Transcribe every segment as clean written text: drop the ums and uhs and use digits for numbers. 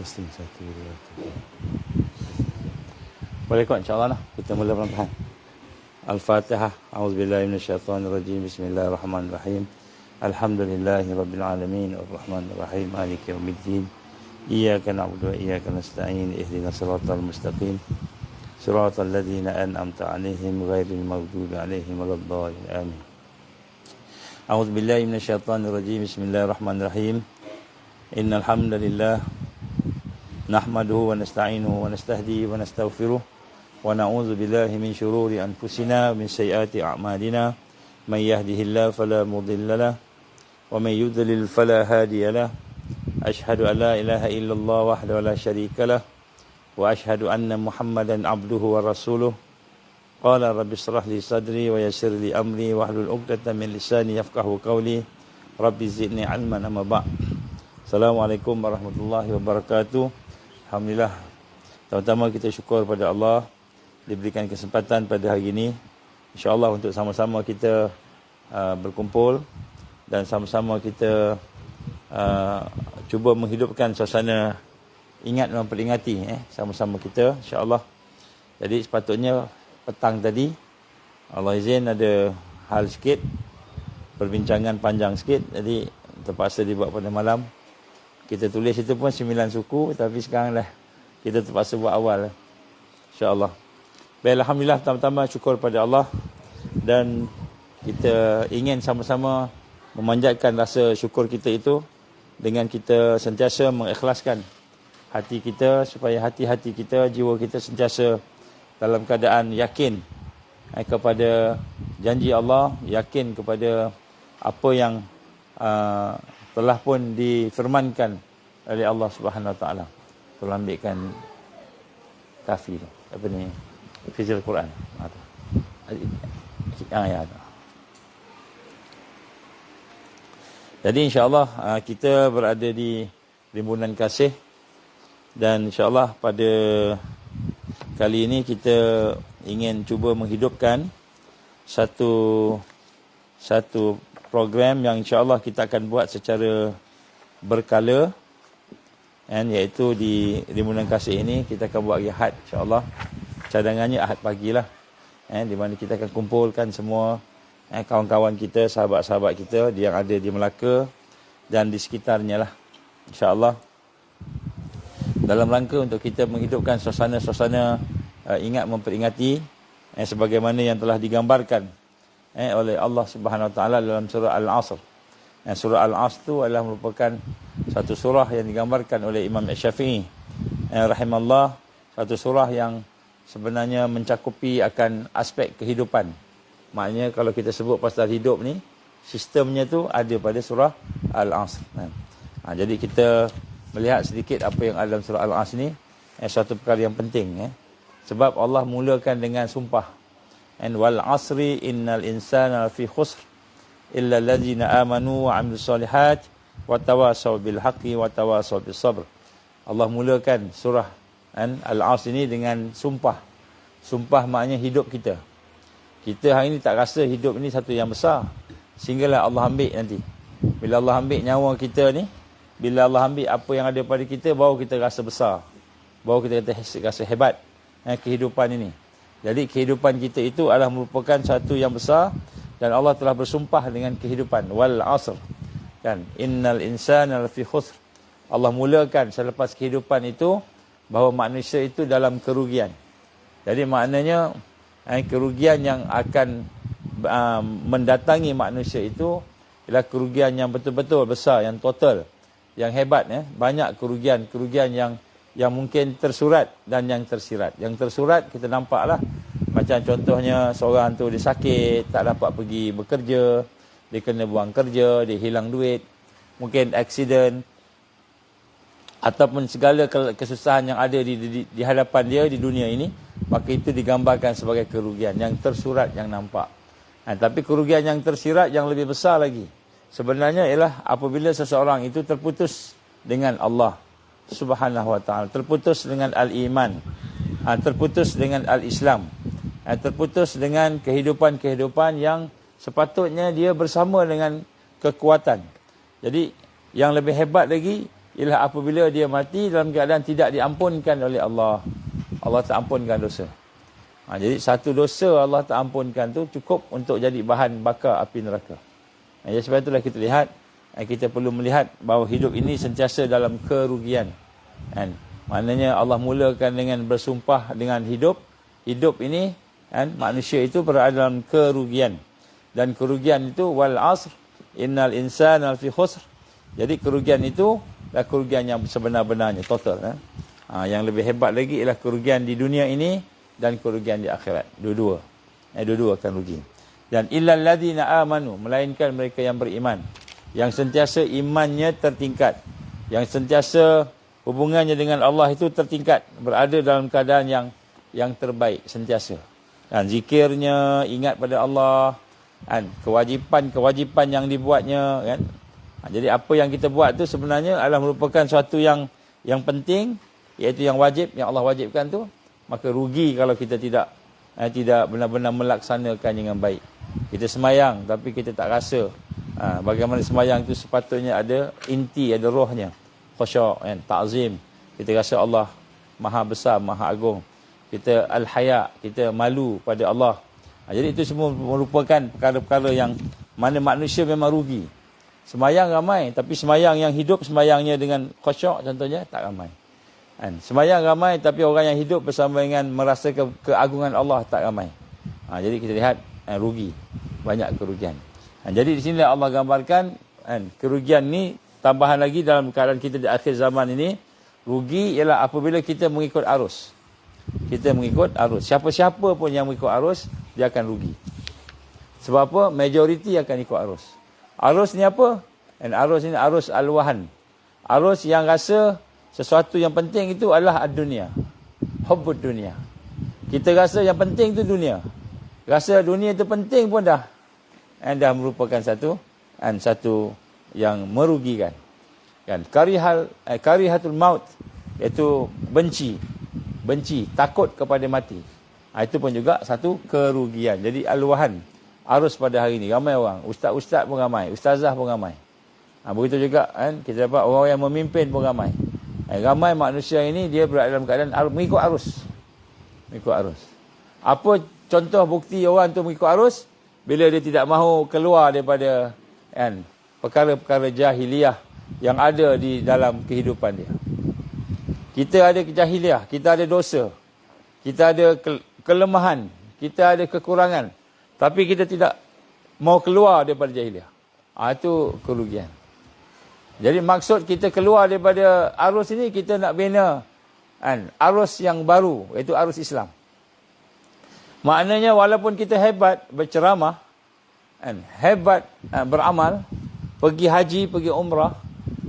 Testing 1, 2, 3. Boleh kok insya-Allah lah. Kita mula pelan-pelan. Al-Fatihah. A'udzubillahi minasyaitonirrajim. Bismillahirrahmanirrahim. Alhamdulillahirabbil alamin arrahmanir rahim maliki yaumiddin. Iyyaka na'budu wa iyyaka nasta'in. Ihdinas siratal mustaqim. Siratal ladzina an'amta 'alaihim ghairil maghdubi 'alaihim waladdallin. Amin. A'udzubillahi minasyaitonirrajim. Bismillahirrahmanirrahim. Innal hamdalillah nahmaduhu wa nasta'inuhu wa nastahdihi wa nastaghfiruh wa na'udzu billahi min shururi anfusina wa min sayyiati a'malina may yahdihillahu fala mudilla lahu wa may yudlil fala hadiya lahu asyhadu an la ilaha illallah wahdahu la syarika lahu wa asyhadu anna muhammadan abduhu wa rasuluh qala rabbi shrah li sadri wa yassir li amri wahlul 'uqdatam min lisani yafqahu qawli rabbi zidni 'ilman amma ba'd. Assalamualaikum warahmatullahi wabarakatuh. Alhamdulillah. Pertama kita syukur pada Allah diberikan kesempatan pada hari ini, insya-Allah untuk sama-sama kita berkumpul dan sama-sama kita cuba menghidupkan suasana ingat dan memperingati sama-sama kita, insya-Allah. Jadi sepatutnya petang tadi Allah izin ada hal sikit, perbincangan panjang sikit, jadi terpaksa dibuat pada malam. Kita tulis itu pun 9 suku, tapi sekarang dah kita terpaksa buat awal, insya-Allah. Baik, alhamdulillah, pertama-tama syukur pada Allah dan kita ingin sama-sama memanjatkan rasa syukur kita itu dengan kita sentiasa mengikhlaskan hati kita supaya hati-hati kita, jiwa kita sentiasa dalam keadaan yakin kepada janji Allah, yakin kepada apa yang telah pun difirmankan oleh Allah Subhanahu Wa Taala. Tolong ambilkan kafi tu. Apa ni? Fizil Quran. Ya. Jadi insya-Allah kita berada di rimbunan kasih dan insya-Allah pada kali ini kita ingin cuba menghidupkan satu program yang insya-Allah kita akan buat secara berkala, iaitu di rimbunan kasih ini kita akan buat hari Ahad, insya-Allah. Cadangannya Ahad pagilah, di mana kita akan kumpulkan semua kawan-kawan kita, sahabat-sahabat kita yang ada di Melaka dan di sekitarnya lah, insya-Allah. Dalam rangka untuk kita menghidupkan suasana ingat memperingati sebagaimana yang telah digambarkan oleh Allah Subhanahu Wa Taala dalam surah Al-Asr. Surah Al-Asr itu adalah merupakan satu surah yang digambarkan oleh Imam Syafi'i rahimahullah, satu surah yang sebenarnya mencakupi akan aspek kehidupan. Maknanya kalau kita sebut pasal hidup ni, sistemnya tu ada pada surah Al-Asr. Jadi kita melihat sedikit apa yang ada dalam surah Al-Asr ni, suatu perkara yang penting. Sebab Allah mulakan dengan sumpah. Wal asri innal insana fi khusr illa allazina amanu wa 'amilus solihat wa tawasaw bil haqqi wa tawasaw bis sabr. Allah mulakan surah Al-Asr ini dengan sumpah. Sumpah maknanya hidup kita. Kita hari ini tak rasa hidup ini satu yang besar, sehinggalah Allah ambil nanti. Bila Allah ambil nyawa kita ni, bila Allah ambil apa yang ada pada kita, baru kita rasa besar, baru kita rasa hebat kehidupan ini. Jadi kehidupan kita itu adalah merupakan satu yang besar dan Allah telah bersumpah dengan kehidupan. Wal asr. Kan? Innal insana lafi khusr. Allah mulakan selepas kehidupan itu bahawa manusia itu dalam kerugian. Jadi maknanya kerugian yang akan mendatangi manusia itu ialah kerugian yang betul-betul besar, yang total, yang hebat. Banyak kerugian yang mungkin tersurat dan yang tersirat. Yang tersurat kita nampaklah, macam contohnya seorang tu dia sakit, tak dapat pergi bekerja, dia kena buang kerja, dia hilang duit, mungkin aksiden, ataupun segala kesusahan yang ada di hadapan dia di dunia ini, maka itu digambarkan sebagai kerugian yang tersurat, yang nampak. Tapi kerugian yang tersirat yang lebih besar lagi sebenarnya ialah apabila seseorang itu terputus dengan Allah Subhanahu wa ta'ala, terputus dengan al-iman, terputus dengan al-Islam, terputus dengan kehidupan-kehidupan yang sepatutnya dia bersama dengan kekuatan. Jadi yang lebih hebat lagi ialah apabila dia mati dalam keadaan tidak diampunkan oleh Allah. Allah tak ampunkan dosa. Jadi satu dosa Allah tak ampunkan tu cukup untuk jadi bahan bakar api neraka. Jadi sebab itulah kita lihat, kita perlu melihat bahawa hidup ini sentiasa dalam kerugian. Maknanya Allah mulakan dengan bersumpah dengan hidup. Hidup ini, manusia itu berada dalam kerugian. Dan kerugian itu wal asr innal insana fi khusr. Jadi kerugian itu adalah kerugian yang sebenar-benarnya, total. Yang lebih hebat lagi ialah kerugian di dunia ini dan kerugian di akhirat. Dua-dua. Dua-dua akan rugi. Dan illal ladzina amanu, melainkan mereka yang beriman, yang sentiasa imannya tertingkat, yang sentiasa hubungannya dengan Allah itu tertingkat, berada dalam keadaan yang terbaik sentiasa. Dan zikirnya, ingat pada Allah, kewajipan yang dibuatnya, kan. Jadi apa yang kita buat tu sebenarnya adalah merupakan suatu yang penting, iaitu yang wajib, yang Allah wajibkan tu. Maka rugi kalau kita tidak benar-benar melaksanakan dengan baik. Kita semayang tapi kita tak rasa bagaimana semayang itu sepatutnya ada inti, ada rohnya, khusyuk, ta'zim. Kita rasa Allah maha besar, maha agung. Kita al-haya, kita malu pada Allah. Jadi itu semua merupakan perkara-perkara yang mana manusia memang rugi. Semayang ramai, tapi semayang yang hidup, semayangnya dengan khusyuk contohnya, tak ramai. Semayang ramai, tapi orang yang hidup bersama dengan merasa keagungan Allah tak ramai. Jadi kita lihat rugi, banyak kerugian. Jadi di sini Allah gambarkan kerugian ni, tambahan lagi dalam keadaan kita di akhir zaman ini, rugi ialah apabila kita mengikut arus. Kita mengikut arus. Siapa-siapa pun yang mengikut arus, dia akan rugi. Sebab apa? Majoriti akan ikut arus. Arus ni apa? Arus ni arus al-wahan. Arus yang rasa sesuatu yang penting itu adalah dunia. Hubbud dunia. Kita rasa yang penting itu dunia. Rasa dunia itu penting pun dah merupakan satu yang merugikan. Kan karihatul maut, iaitu benci, takut kepada mati. Itu pun juga satu kerugian. Jadi al-wahan, arus pada hari ini ramai orang, ustaz-ustaz pun ramai, ustazah pun ramai. Begitu juga kita dapat orang yang memimpin pun ramai. Ramai manusia ini dia berada dalam keadaan mengikut arus. Mengikut arus. Apa contoh bukti orang tu mengikut arus? Bila dia tidak mahu keluar daripada perkara-perkara jahiliah yang ada di dalam kehidupan dia. Kita ada jahiliah, kita ada dosa, kita ada kelemahan, kita ada kekurangan, tapi kita tidak mau keluar daripada jahiliah. Itu kerugian. Jadi maksud kita keluar daripada arus ini, kita nak bina arus yang baru, iaitu arus Islam. Maknanya walaupun kita hebat berceramah, hebat beramal, pergi haji, pergi umrah,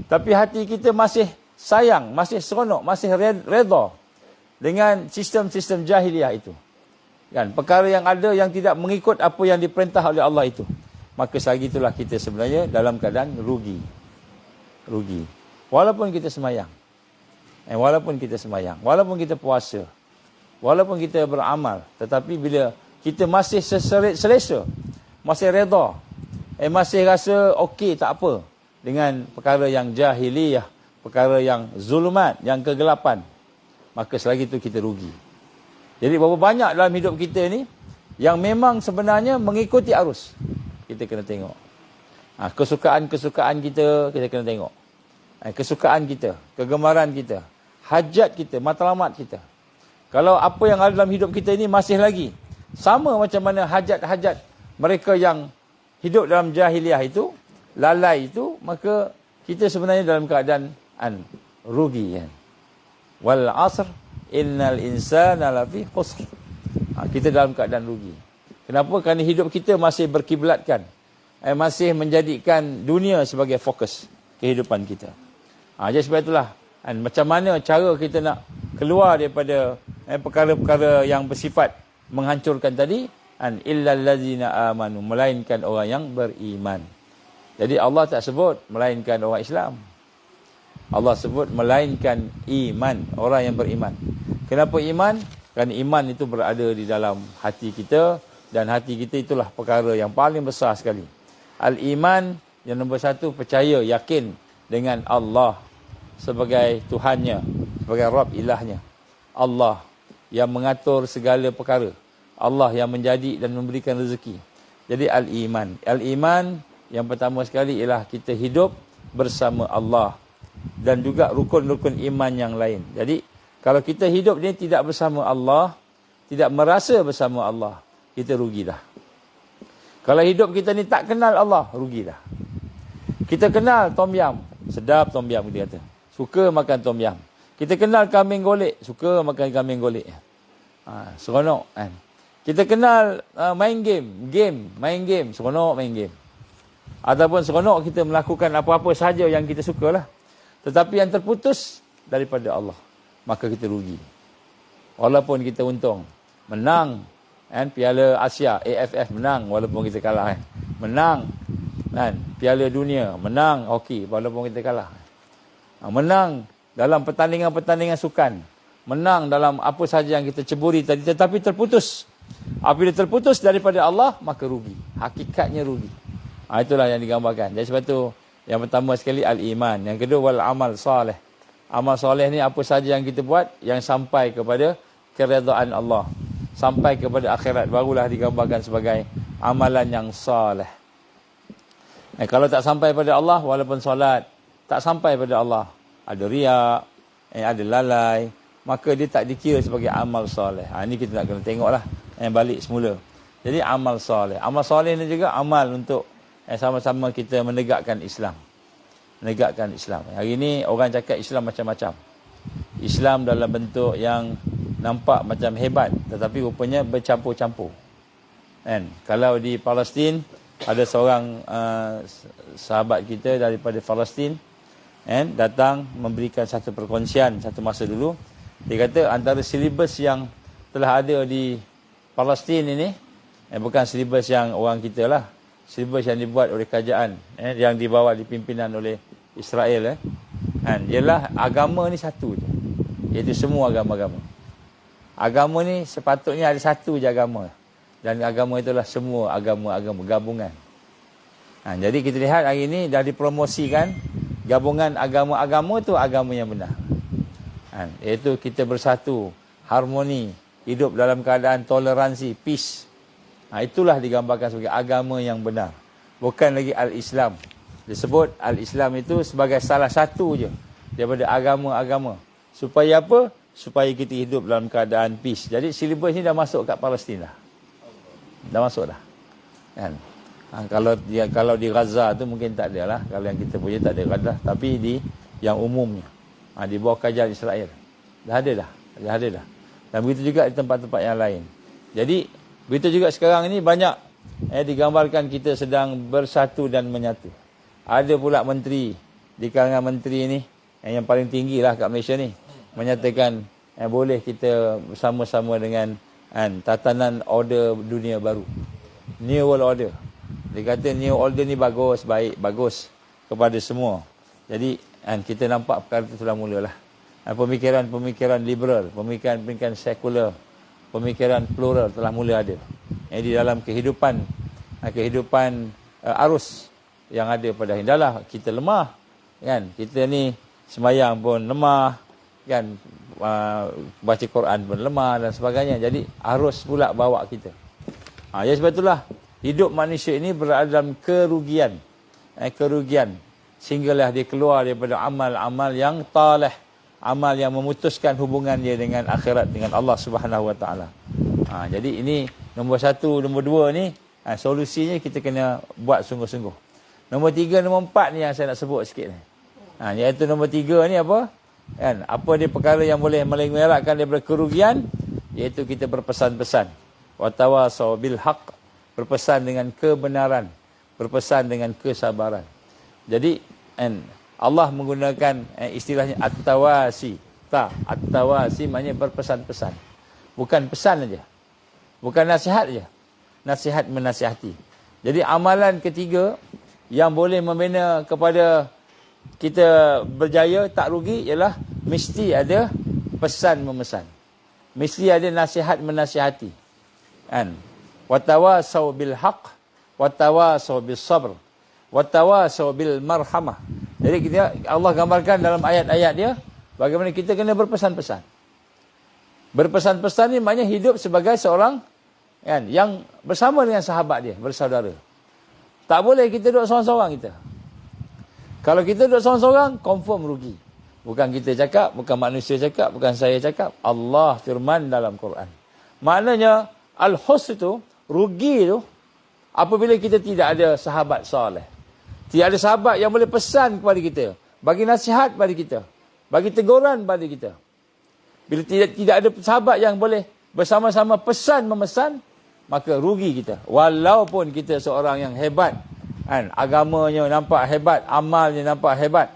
tapi hati kita masih sayang, masih seronok, masih redha dengan sistem-sistem jahiliah itu. Perkara yang ada yang tidak mengikut apa yang diperintah oleh Allah itu. Maka selagi itulah kita sebenarnya dalam keadaan rugi. Walaupun kita semayang. Walaupun kita semayang. Walaupun kita puasa. Walaupun kita beramal. Tetapi bila kita masih selesa. Masih redha. Masih rasa okey, tak apa. Dengan perkara yang jahiliyah. Perkara yang zulumat, yang kegelapan. Maka selagi itu kita rugi. Jadi berapa banyak dalam hidup kita ni yang memang sebenarnya mengikuti arus. Kita kena tengok. Kesukaan-kesukaan kita kena tengok. Kesukaan kita, kegemaran kita, hajat kita, matlamat kita. Kalau apa yang ada dalam hidup kita ini masih lagi sama macam mana hajat-hajat mereka yang hidup dalam jahiliah itu, lalai itu, maka kita sebenarnya dalam keadaan rugi. Wal asr innal insana lafi khusr. Kita dalam keadaan rugi. Kenapa? Kerana hidup kita masih berkiblatkan, masih menjadikan dunia sebagai fokus kehidupan kita. Jadi sebab itulah Dan macam mana cara kita nak keluar daripada perkara-perkara yang bersifat menghancurkan tadi? Illal ladzina amanu, melainkan orang yang beriman. Jadi Allah tak sebut melainkan orang Islam. Allah sebut melainkan iman, orang yang beriman. Kenapa iman? Kerana iman itu berada di dalam hati kita, dan hati kita itulah perkara yang paling besar sekali. Al-iman yang nombor satu, percaya, yakin dengan Allah sebagai Tuhannya, sebagai Rabb ilahnya. Allah yang mengatur segala perkara. Allah yang menjadi dan memberikan rezeki. Jadi al-iman. Al-iman yang pertama sekali ialah kita hidup bersama Allah. Dan juga rukun-rukun iman yang lain. Jadi kalau kita hidup ni tidak bersama Allah, tidak merasa bersama Allah, kita rugi dah. Kalau hidup kita ni tak kenal Allah, rugi dah. Kita kenal tom yam, sedap tom yam dia kata. Suka makan tom yam. Kita kenal kambing golek, suka makan kambing golek. Seronok kan. Kita kenal main game, seronok main game. Ataupun seronok kita melakukan apa-apa sahaja yang kita sukalah. Tetapi yang terputus daripada Allah, maka kita rugi. Walaupun kita untung, menang kan, Piala Asia, AFF menang walaupun kita kalah kan. Menang kan, Piala Dunia, menang hoki walaupun kita kalah. Menang dalam pertandingan-pertandingan sukan, menang dalam apa sahaja yang kita ceburi tadi, tetapi terputus. Apabila terputus daripada Allah, maka rugi. Hakikatnya rugi. Itulah yang digambarkan. Jadi sebab tu, yang pertama sekali al-iman. Yang kedua, wal amal salih. Amal soleh ni apa saja yang kita buat yang sampai kepada keredaan Allah, sampai kepada akhirat, barulah digambarkan sebagai amalan yang soleh. Kalau tak sampai pada Allah, walaupun solat tak sampai pada Allah, ada riak, ada lalai, maka dia tak dikira sebagai amal soleh. Ini kita nak kena tengoklah balik semula. Jadi amal soleh. Amal soleh ni juga amal untuk sama-sama kita menegakkan Islam. Menegakkan Islam. Hari ini orang cakap Islam macam-macam. Islam dalam bentuk yang nampak macam hebat, tetapi rupanya bercampur-campur. Kan? Kalau di Palestin, ada seorang sahabat kita daripada Palestin, datang memberikan satu perkongsian satu masa dulu. Dia kata antara silibus yang telah ada di Palestin ini, bukan silibus yang orang kita lah, silibus yang dibuat oleh kerajaan, yang dibawa dipimpinan oleh Israel, ialah agama ni satu je, iaitu semua agama-agama. Agama ni sepatutnya ada satu je agama, dan agama itulah semua agama-agama gabungan. Jadi kita lihat hari ini dah dipromosikan gabungan agama-agama tu agama yang benar, iaitu kita bersatu, harmoni, hidup dalam keadaan toleransi, peace. Itulah digambarkan sebagai agama yang benar, bukan lagi al-Islam. Disebut al-Islam itu sebagai salah satu je daripada agama-agama. Supaya apa? Supaya kita hidup dalam keadaan peace. Jadi silibus ni dah masuk kat Palestin dah. Dah masuk dah. Kan? Kalau di Gaza tu mungkin tak ada lah. Kalau yang kita punya tak ada Gaza. Tapi di yang umumnya, di bawah kerajaan Israel, dah ada dah. Dah ada dah. Dan begitu juga di tempat-tempat yang lain. Jadi begitu juga sekarang ini banyak digambarkan kita sedang bersatu dan menyatu. Ada pula menteri, di kalangan menteri ni, yang paling tinggi lah kat Malaysia ni, menyatakan boleh kita bersama-sama dengan tatanan order dunia baru, New World Order. Dia kata New Order ni bagus, baik, bagus kepada semua. Jadi kita nampak perkara itu sudah mulalah. Pemikiran-pemikiran liberal, pemikiran-pemikiran sekular, pemikiran plural telah mula ada di dalam kehidupan arus yang ada pada hari. Dahlah kita lemah kan, kita ni sembahyang pun lemah kan, baca Quran pun lemah dan sebagainya. Jadi arus pula bawa kita. Ya sebab itulah hidup manusia ini berada dalam kerugian, sehinggalah dia keluar daripada amal-amal yang talih, amal yang memutuskan hubungan dia dengan akhirat, dengan Allah Subhanahu Wa Taala. Jadi ini nombor satu, nombor dua ni solusinya kita kena buat sungguh-sungguh. Nombor tiga, nombor empat ni yang saya nak sebut sikit ni. Iaitu nombor tiga ni apa? Apa dia perkara yang boleh mengelakkan daripada kerugian? Iaitu kita berpesan-pesan. Watawasau bil haq, berpesan dengan kebenaran, berpesan dengan kesabaran. Jadi Allah menggunakan istilahnya at-tawasi. At-tawasi maknanya berpesan-pesan. Bukan pesan aja. Bukan nasihat aja. Nasihat menasihati. Jadi amalan ketiga yang boleh membina kepada kita berjaya tak rugi ialah mesti ada pesan memesan. Mesti ada nasihat menasihati. Kan? Watawasau bil haq, watawasau bis sabr, watawasau bil marhamah. Jadi Allah gambarkan dalam ayat-ayat dia bagaimana kita kena berpesan-pesan. Berpesan-pesan ni maknanya hidup sebagai seorang kan, yang bersama dengan sahabat dia, bersaudara. Tak boleh kita duduk seorang-seorang kita. Kalau kita duduk seorang-seorang, confirm rugi. Bukan kita cakap, bukan manusia cakap, bukan saya cakap. Allah firman dalam Quran. Maknanya, al-hus itu, rugi itu, apabila kita tidak ada sahabat soleh. Tidak ada sahabat yang boleh pesan kepada kita. Bagi nasihat kepada kita. Bagi teguran kepada kita. Bila tidak ada sahabat yang boleh bersama-sama pesan memesan, maka rugi kita. Walaupun kita seorang yang hebat, kan, agamanya nampak hebat, amalnya nampak hebat,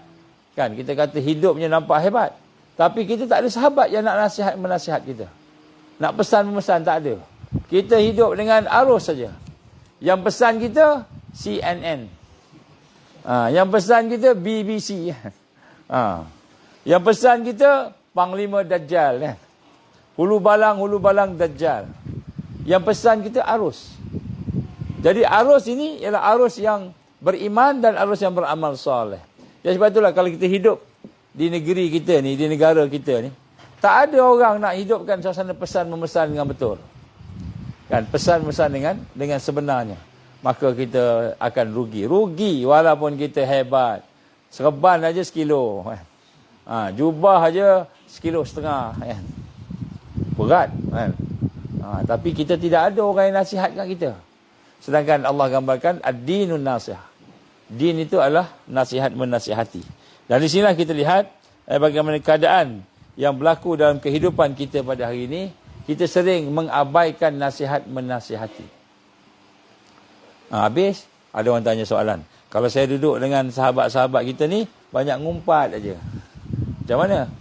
kan, kita kata hidupnya nampak hebat, tapi kita tak ada sahabat yang nak menasihat kita, nak pesan memesan, tak ada. Kita hidup dengan arus saja. Yang pesan kita CNN, yang pesan kita BBC, yang pesan kita Panglima Dajjal, kan? Hulu balang Dajjal. Yang pesan kita arus. Jadi arus ini ialah arus yang beriman dan arus yang beramal soleh. Jadi sebab itulah kalau kita hidup di negeri kita ni, di negara kita ni, tak ada orang nak hidupkan suasana pesan memesan dengan betul. Kan, pesan memesan dengan sebenarnya. Maka kita akan rugi. Rugi walaupun kita hebat. Serban aja sekilo. Jubah aja 1,5 kilo. Kan. Berat. Kan. Tapi kita tidak ada orang yang nasihatkan kita. Sedangkan Allah gambarkan ad-dinun nasihah. Din itu adalah nasihat menasihati. Dan di sinilah kita lihat bagaimana keadaan yang berlaku dalam kehidupan kita pada hari ini. Kita sering mengabaikan nasihat menasihati. Habis ada orang tanya soalan. Kalau saya duduk dengan sahabat-sahabat kita ni, banyak ngumpat aja. Macam mana?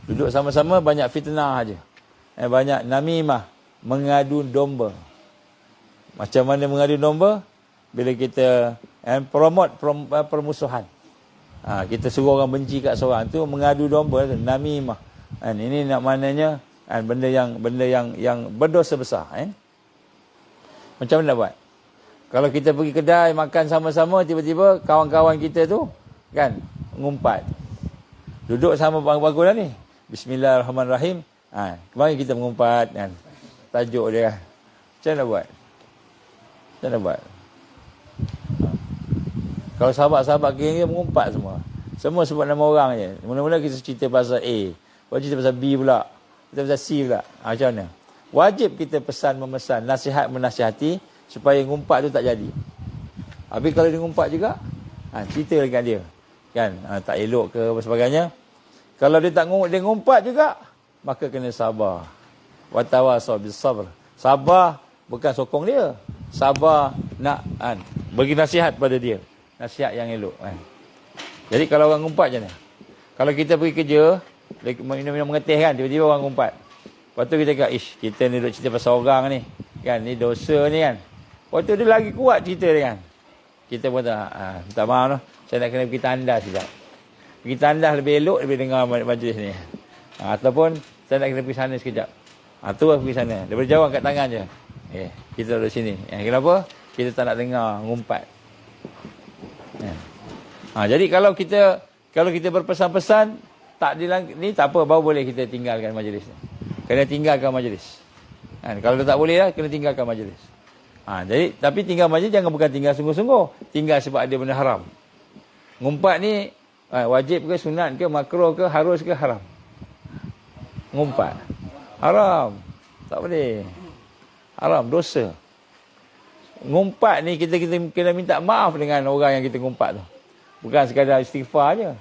Duduk sama-sama banyak fitnah aja. Banyak namimah, mengadu domba. Macam mana mengadu domba? Bila kita promote permusuhan. Kita suruh orang benci kat seorang tu, mengadu domba, namimah. Ini nak maknanya benda yang berdosa besar. Macam mana nak buat? Kalau kita pergi kedai makan sama-sama, tiba-tiba kawan-kawan kita tu kan ngumpat. Duduk sama bangku dah ni. Bismillahirrahmanirrahim. Kemarin kita mengumpat kan. Tajuk dia. Macam mana buat? Macam mana buat? Kalau sahabat-sahabat kita mengumpat semua. Semua sebut nama orang je. Mula-mula kita cerita pasal A. Lepas cerita pasal B pula. Kita pasal C pula. Macam mana? Wajib kita pesan memesan, nasihat menasihati supaya ngumpat tu tak jadi. Habis kalau dia ngumpat juga, cerita dekat dia. Kan? Tak elok ke apa sebagainya. Kalau dia tak ngumpat, dia ngumpat juga, maka kena sabar. Watawasau bis sabr. Sabar bukan sokong dia. Sabar nak bagi nasihat pada dia. Nasihat yang elok. Jadi kalau orang ngumpat macam mana? Kalau kita pergi kerja, minum-minum mengetih kan, tiba-tiba orang ngumpat. Lepas tu kita kata, kita ni duduk cerita pasal orang ni. Kan, ni dosa ni kan. Lepas tu dia lagi kuat cerita dia kan. Kita pun minta maaf lah. Saya nak kena pergi tandas sekejap. Pergi tandas lebih elok daripada dengar majlis ni. Ataupun saya nak kena pergi sana sekejap. Tu lah pergi sana. Daripada jauh angkat tangan je. Kita duduk sini. Kenapa? Kita tak nak dengar ngumpat. Jadi kalau kita berpesan-pesan, ni tak apa, baru boleh kita tinggalkan majlis ni. Kena tinggalkan majlis. Kalau tak boleh lah, kena tinggalkan majlis. Jadi, tapi tinggal majlis jangan bukan tinggal sungguh-sungguh. Tinggal sebab ada benda haram. Ngumpat ni, wajib ke, sunat ke, makruh ke, harus ke, haram. Ngumpat. Haram. Tak boleh. Haram, dosa. Ngumpat ni, kita kena minta maaf dengan orang yang kita ngumpat tu. Bukan sekadar istighfar je.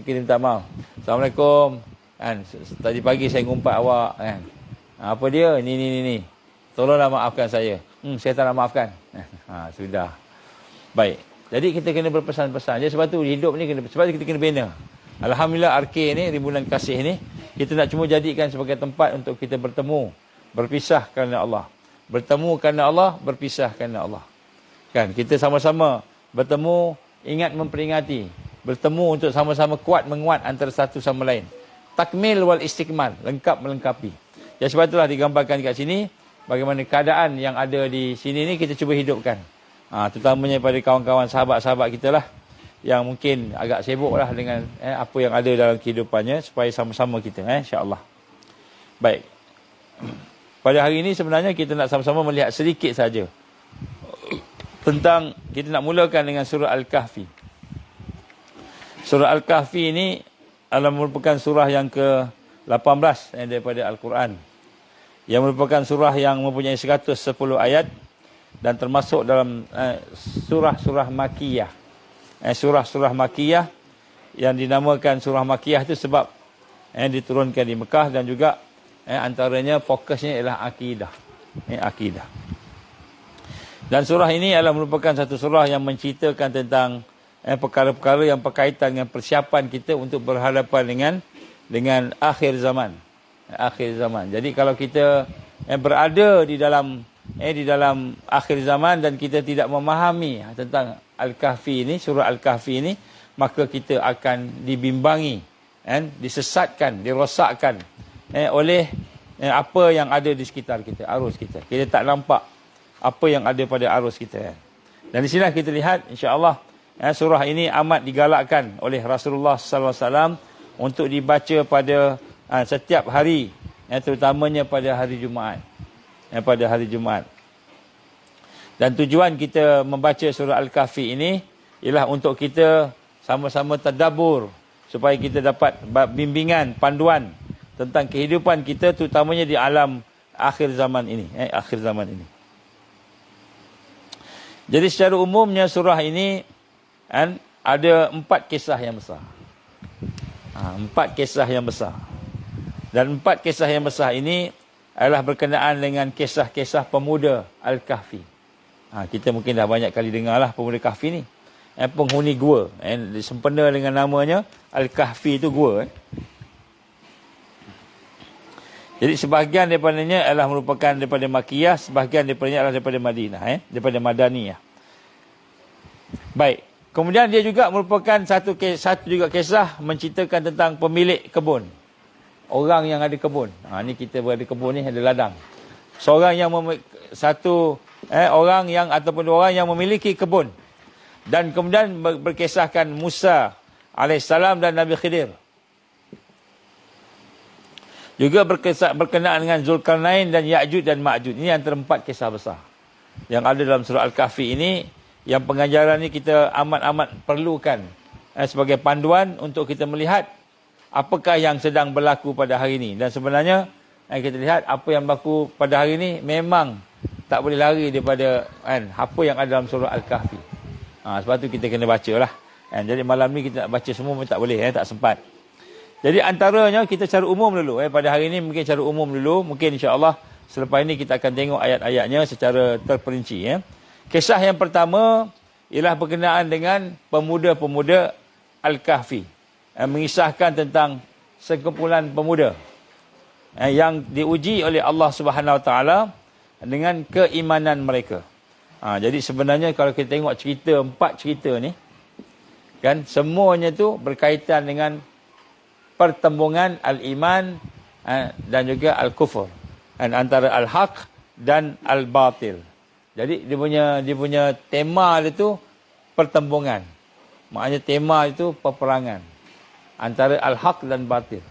Kita minta maaf. Assalamualaikum. Tadi pagi saya ngumpat awak. Apa dia? Ni. Tolonglah maafkan saya. Saya tak nak maafkan. Sudah. Baik. Jadi kita kena berpesan-pesan. Jadi sebab tu hidup ni sebab tu kita kena bina. Alhamdulillah RK ni, Rimbunan Kasih ni, kita nak cuma jadikan sebagai tempat untuk kita bertemu, berpisah kerana Allah. Bertemu kerana Allah, berpisah kerana Allah. Kan, kita sama-sama bertemu, ingat memperingati. Bertemu untuk sama-sama kuat menguat antara satu sama lain. Takmil wal istikmal, lengkap melengkapi. Jadi sebab itulah digambarkan kat sini, bagaimana keadaan yang ada di sini ni kita cuba hidupkan. Terutamanya pada kawan-kawan sahabat-sahabat kita lah, yang mungkin agak sibuk lah dengan apa yang ada dalam kehidupannya, supaya sama-sama kita insya-Allah. Baik. Pada hari ini sebenarnya kita nak sama-sama melihat sedikit saja tentang, kita nak mulakan dengan surah Al-Kahfi. Surah Al-Kahfi ini adalah merupakan surah yang ke-18 daripada Al-Quran. Yang merupakan surah yang mempunyai 110 ayat dan termasuk dalam surah-surah Makiyah. Surah-surah Makiyah yang dinamakan surah Makiyah itu sebab diturunkan di Mekah, dan juga antaranya fokusnya ialah akidah. Akidah. Dan surah ini adalah merupakan satu surah yang menceritakan tentang perkara-perkara yang berkaitan dengan persiapan kita untuk berhadapan dengan akhir zaman. Akhir zaman. Jadi kalau kita berada di dalam akhir zaman dan kita tidak memahami tentang Al-Kahfi ini, surah Al-Kahfi ini, maka kita akan dibimbangi, disesatkan, dirosakkan oleh apa yang ada di sekitar kita, arus kita. Kita tak nampak apa yang ada pada arus kita. Dan di sini kita lihat insya-Allah surah ini amat digalakkan oleh Rasulullah sallallahu alaihi wasallam untuk dibaca pada setiap hari, terutamanya pada hari Jumaat. Pada hari Jumaat. Dan tujuan kita membaca surah Al-Kahfi ini ialah untuk kita sama-sama tadabbur, supaya kita dapat bimbingan, panduan tentang kehidupan kita, terutamanya di alam akhir zaman ini. Akhir zaman ini. Jadi secara umumnya surah ini ada 4 kisah yang besar. 4 kisah yang besar. Dan 4 kisah yang besar ini adalah berkenaan dengan kisah-kisah pemuda Al-Kahfi. Kita mungkin dah banyak kali dengar lah pemuda Kahfi ni. Penghuni gua. Sempena dengan namanya Al-Kahfi itu gua. Jadi sebahagian daripadanya adalah merupakan daripada Makiyah, sebahagian daripadanya adalah daripada Madinah, daripada Madaniyah. Baik. Kemudian dia juga merupakan satu juga kisah menceritakan tentang pemilik kebun. Orang yang ada kebun. Ni kita berada kebun ni, ada ladang. Seorang yang orang yang ataupun orang yang memiliki kebun. Dan kemudian berkisahkan Musa alaihissalam dan Nabi Khidir. Juga berkenaan dengan Zulkarnain dan Ya'juj dan Ma'juj. Ini antara 4 kisah besar yang ada dalam surah Al-Kahfi ini, yang pengajaran ini kita amat-amat perlukan sebagai panduan untuk kita melihat apakah yang sedang berlaku pada hari ini. Dan sebenarnya kita lihat apa yang berlaku pada hari ini memang tak boleh lari daripada apa yang ada dalam surah Al-Kahfi. Sebab tu kita kena baca lah. Jadi malam ni kita nak baca semua pun tak boleh, tak sempat. Jadi antaranya kita secara umum dulu. Pada hari ini mungkin secara umum dulu. Mungkin insya-Allah selepas ini kita akan tengok ayat-ayatnya secara terperinci. Kisah yang pertama ialah berkenaan dengan pemuda-pemuda Al-Kahfi. Mengisahkan tentang sekumpulan pemuda yang diuji oleh Allah Subhanahu Wa Taala dengan keimanan mereka. Jadi sebenarnya kalau kita tengok cerita, 4 cerita ni, kan semuanya tu berkaitan dengan pertembungan al-iman dan juga al-kufur, antara al-haq dan al-batil. Jadi dia punya tema dia tu pertembungan. Maknanya tema itu peperangan antara al-haq dan batil.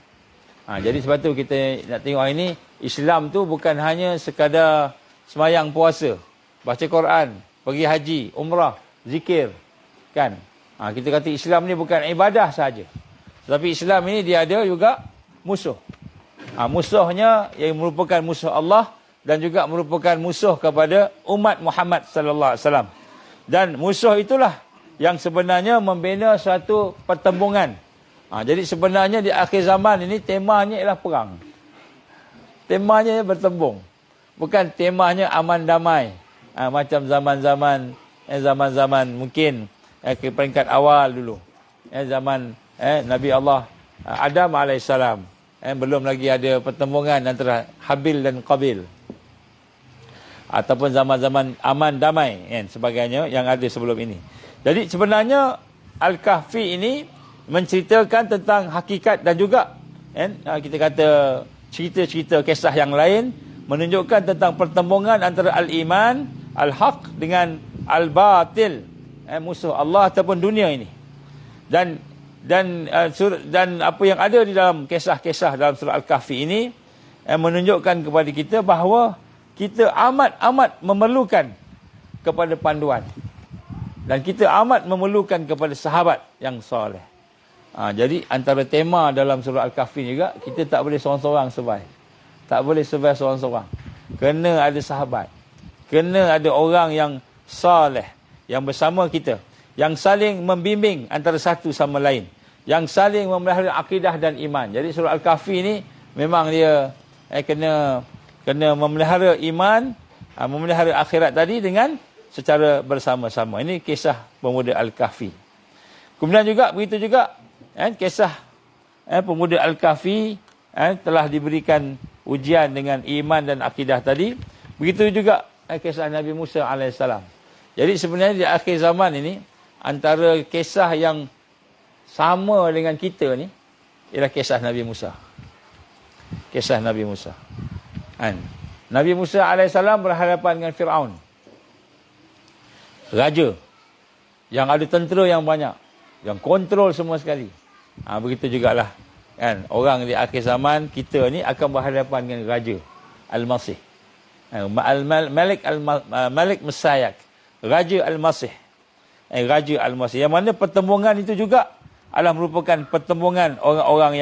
Jadi sebab tu kita nak tengok hari ni, Islam tu bukan hanya sekadar sembahyang puasa, baca Quran, pergi haji, umrah, zikir, kan? Kita kata Islam ni bukan ibadah saja. Tetapi Islam ini dia ada juga musuh. Musuhnya yang merupakan musuh Allah dan juga merupakan musuh kepada umat Muhammad sallallahu alaihi wasallam. Dan musuh itulah yang sebenarnya membina suatu pertembungan. Jadi sebenarnya di akhir zaman ini temanya ialah perang. Temanya bertembung. Bukan temanya aman damai. Macam zaman-zaman mungkin ke peringkat awal dulu. Zaman Nabi Allah Adam alaihissalam. Belum lagi ada pertembungan antara Habil dan Qabil. Ataupun zaman-zaman aman damai sebagainya yang ada sebelum ini. Jadi sebenarnya Al-Kahfi ini menceritakan tentang hakikat dan juga kita kata cerita-cerita kisah yang lain menunjukkan tentang pertembungan antara al-iman, al-haq dengan al-batil, musuh Allah ataupun dunia ini. Dan apa yang ada di dalam kisah-kisah dalam surah Al-Kahfi ini menunjukkan kepada kita bahawa kita amat-amat memerlukan kepada panduan. Dan kita amat memerlukan kepada sahabat yang soleh. Jadi antara tema dalam surah Al-Kahfi juga, kita tak boleh seorang-seorang survive. Tak boleh survive seorang-seorang. Kena ada sahabat. Kena ada orang yang soleh, yang bersama kita, yang saling membimbing antara satu sama lain, yang saling memelihara akidah dan iman. Jadi surah Al-Kahfi ni memang dia kena memelihara iman, memelihara akhirat tadi dengan secara bersama-sama. Ini kisah pemuda Al-Kahfi. Kemudian juga begitu juga kisah pemuda Al-Kahfi telah diberikan ujian dengan iman dan akidah tadi. Begitu juga kisah Nabi Musa alaihissalam. Jadi sebenarnya di akhir zaman ini, antara kisah yang sama dengan kita ni ialah kisah Nabi Musa. Kisah Nabi Musa. Nabi Musa alaihissalam berhadapan dengan Fir'aun. Raja yang ada tentera yang banyak, yang kontrol semua sekali. Begitu jugalah orang di akhir zaman kita ni akan berhadapan dengan Raja Al-Masih. Malik Mesayyak. Raja Al-Masih. Raja Al-Masih. Yang mana pertembungan itu juga adalah merupakan pertembungan orang-orang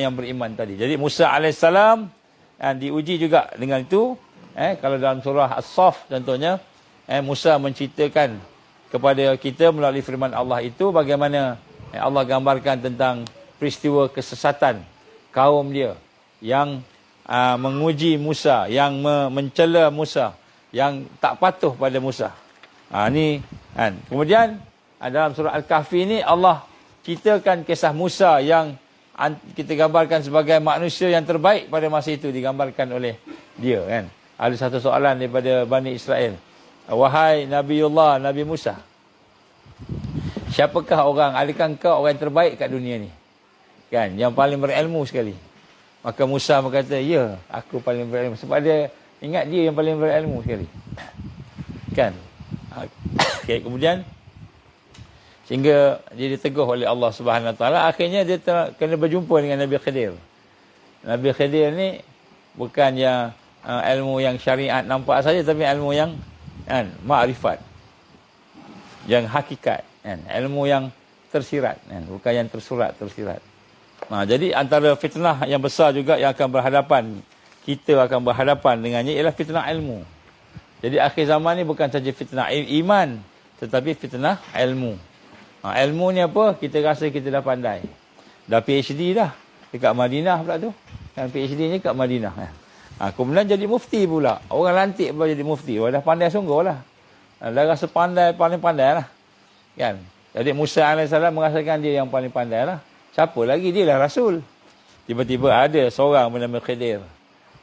yang beriman tadi. Jadi Musa alaihissalam diuji juga dengan itu. Kalau dalam surah As-Saff contohnya, Musa menceritakan kepada kita melalui firman Allah itu bagaimana Allah gambarkan tentang peristiwa kesesatan kaum dia yang menguji Musa, yang mencela Musa, yang tak patuh pada Musa. Kemudian dalam surah Al-Kahfi ini Allah ceritakan kisah Musa yang kita gambarkan sebagai manusia yang terbaik pada masa itu, digambarkan oleh dia. Ada satu soalan daripada Bani Israel. Wahai Nabiullah, Nabi Musa, siapakah adakah engkau orang yang terbaik kat dunia ni? Yang paling berilmu sekali. Maka Musa berkata, ya, aku paling berilmu. Sebab dia ingat dia yang paling berilmu sekali. Kemudian sehingga dia diteguh oleh Allah Subhanahu Wa Taala. Akhirnya dia kena berjumpa dengan Nabi Khidir. Nabi Khidir ni bukan yang ilmu yang syariat nampak saja, tapi ilmu yang ma'rifat, yang hakikat, ilmu yang tersirat, bukan yang tersirat. Jadi antara fitnah yang besar juga yang kita akan berhadapan dengannya ialah fitnah ilmu. Jadi akhir zaman ni bukan saja fitnah iman, tetapi fitnah ilmu. Ilmu ni apa? Kita rasa kita dah pandai. Dah PhD dah dekat Madinah pula tu. PhD ni kat Madinah. Kemudian jadi mufti pula. Orang lantik pula jadi mufti. Dah pandai sungguh lah. Dah rasa paling pandai lah. Jadi Musa AS merasakan dia yang paling pandai lah. Siapa lagi? Dia lah Rasul. Tiba-tiba ada seorang bernama Khidir.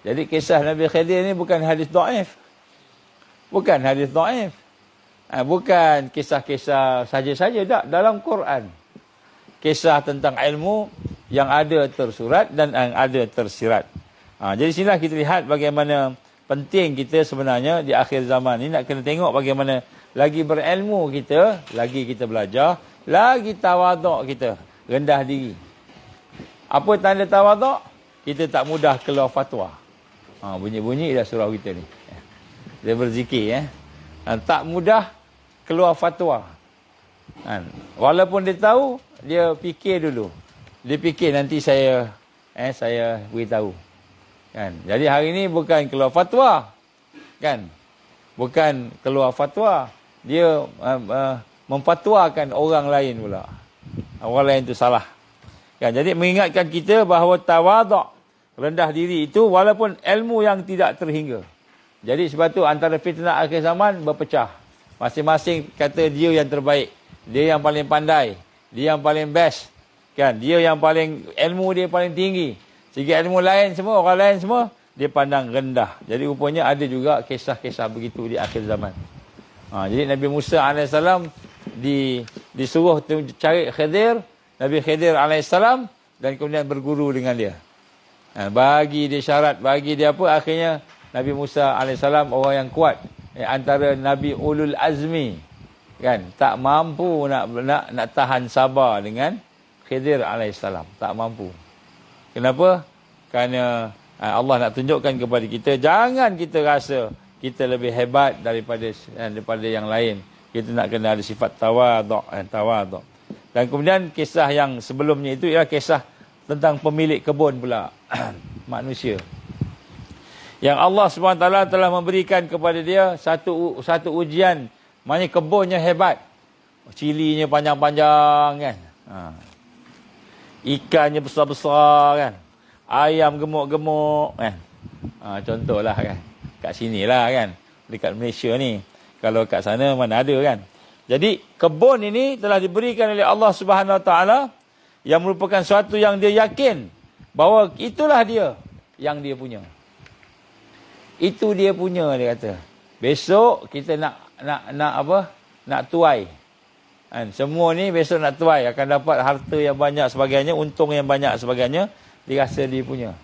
Jadi kisah Nabi Khidir ni bukan hadis dhaif. Bukan hadis dhaif. Bukan kisah-kisah saja-saja. Tak. Dalam Quran. Kisah tentang ilmu yang ada tersurat dan yang ada tersirat. Jadi sinilah kita lihat bagaimana penting kita sebenarnya di akhir zaman ni nak kena tengok bagaimana lagi berilmu kita, lagi kita belajar, lagi tawaduk kita, rendah diri. Apa tanda tawaduk? Kita tak mudah keluar fatwa. Bunyi-bunyi dah surau kita ni. Dia berzikir. Tak mudah keluar fatwa. Walaupun dia tahu, dia fikir dulu. Dia fikir nanti saya beritahu. Jadi hari ini bukan keluar fatwa. Bukan keluar fatwa. Dia memfatwakan orang lain pula. Orang lain itu salah. Jadi mengingatkan kita bahawa tawaduk, rendah diri itu walaupun ilmu yang tidak terhingga. Jadi sebab tu antara fitnah akhir zaman berpecah. Masing-masing kata dia yang terbaik. Dia yang paling pandai. Dia yang paling best. Kan? Dia yang paling, ilmu dia paling tinggi. Sehingga ilmu lain semua, orang lain semua, dia pandang rendah. Jadi rupanya ada juga kisah-kisah begitu di akhir zaman. Jadi Nabi Musa AS disuruh cari Khidir. Nabi Khidir AS dan kemudian berguru dengan dia. Bagi dia syarat, bagi dia apa, akhirnya Nabi Musa AS orang yang kuat. Antara Nabi Ulul Azmi. Kan? Tak mampu nak tahan sabar dengan Khidir AS. Tak mampu. Kenapa? Kerana Allah nak tunjukkan kepada kita, jangan kita rasa kita lebih hebat daripada yang lain. Kita nak kena ada sifat tawaduk. Dan kemudian kisah yang sebelumnya itu ialah kisah tentang pemilik kebun pula. Manusia. Yang Allah SWT telah memberikan kepada dia satu ujian. Maknanya kebunnya hebat. Cilinya panjang-panjang kan. Ikannya besar-besar kan. Ayam gemuk-gemuk kan. Contohlah kan. Kat sini lah kan. Dekat Malaysia ni. Kalau kat sana mana ada kan. Jadi kebun ini telah diberikan oleh Allah Subhanahu Wa Taala yang merupakan sesuatu yang dia yakin bahawa itulah dia yang dia punya. Itu dia punya, dia kata. Besok kita nak apa? Nak tuai. Kan? Semua ni besok nak tuai, akan dapat harta yang banyak sebagainya, untung yang banyak sebagainya, dirasa dia punya.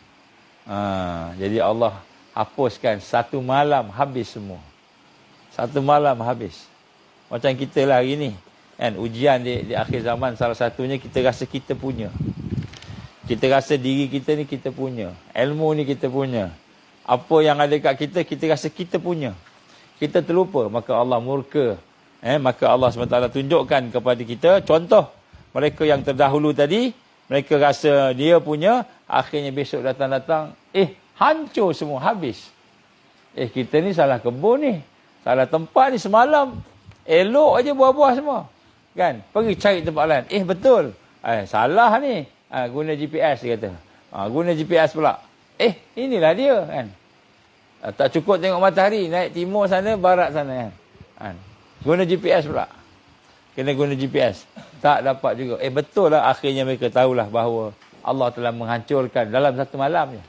Jadi Allah hapuskan satu malam habis semua. Satu malam habis. Macam kita lah hari ni. Kan? Ujian di akhir zaman salah satunya kita rasa kita punya. Kita rasa diri kita ni kita punya. Ilmu ni kita punya. Apa yang ada kat kita, kita rasa kita punya. Kita terlupa, maka Allah murka. Maka Allah SWT tunjukkan kepada kita, contoh mereka yang terdahulu tadi, mereka rasa dia punya, akhirnya besok datang-datang, hancur semua, habis. Kita ni salah kebun ni, salah tempat ni semalam, elok aja buah-buah semua. Kan? Pergi cari tempat lain. Betul. Salah ni. Guna GPS, dia kata. Guna GPS pula. Inilah dia kan. Tak cukup tengok matahari, naik timur sana, barat sana kan. Guna GPS pula. Kena guna GPS. Tak dapat juga. Betul lah, akhirnya mereka tahulah bahawa Allah telah menghancurkan dalam satu malam je.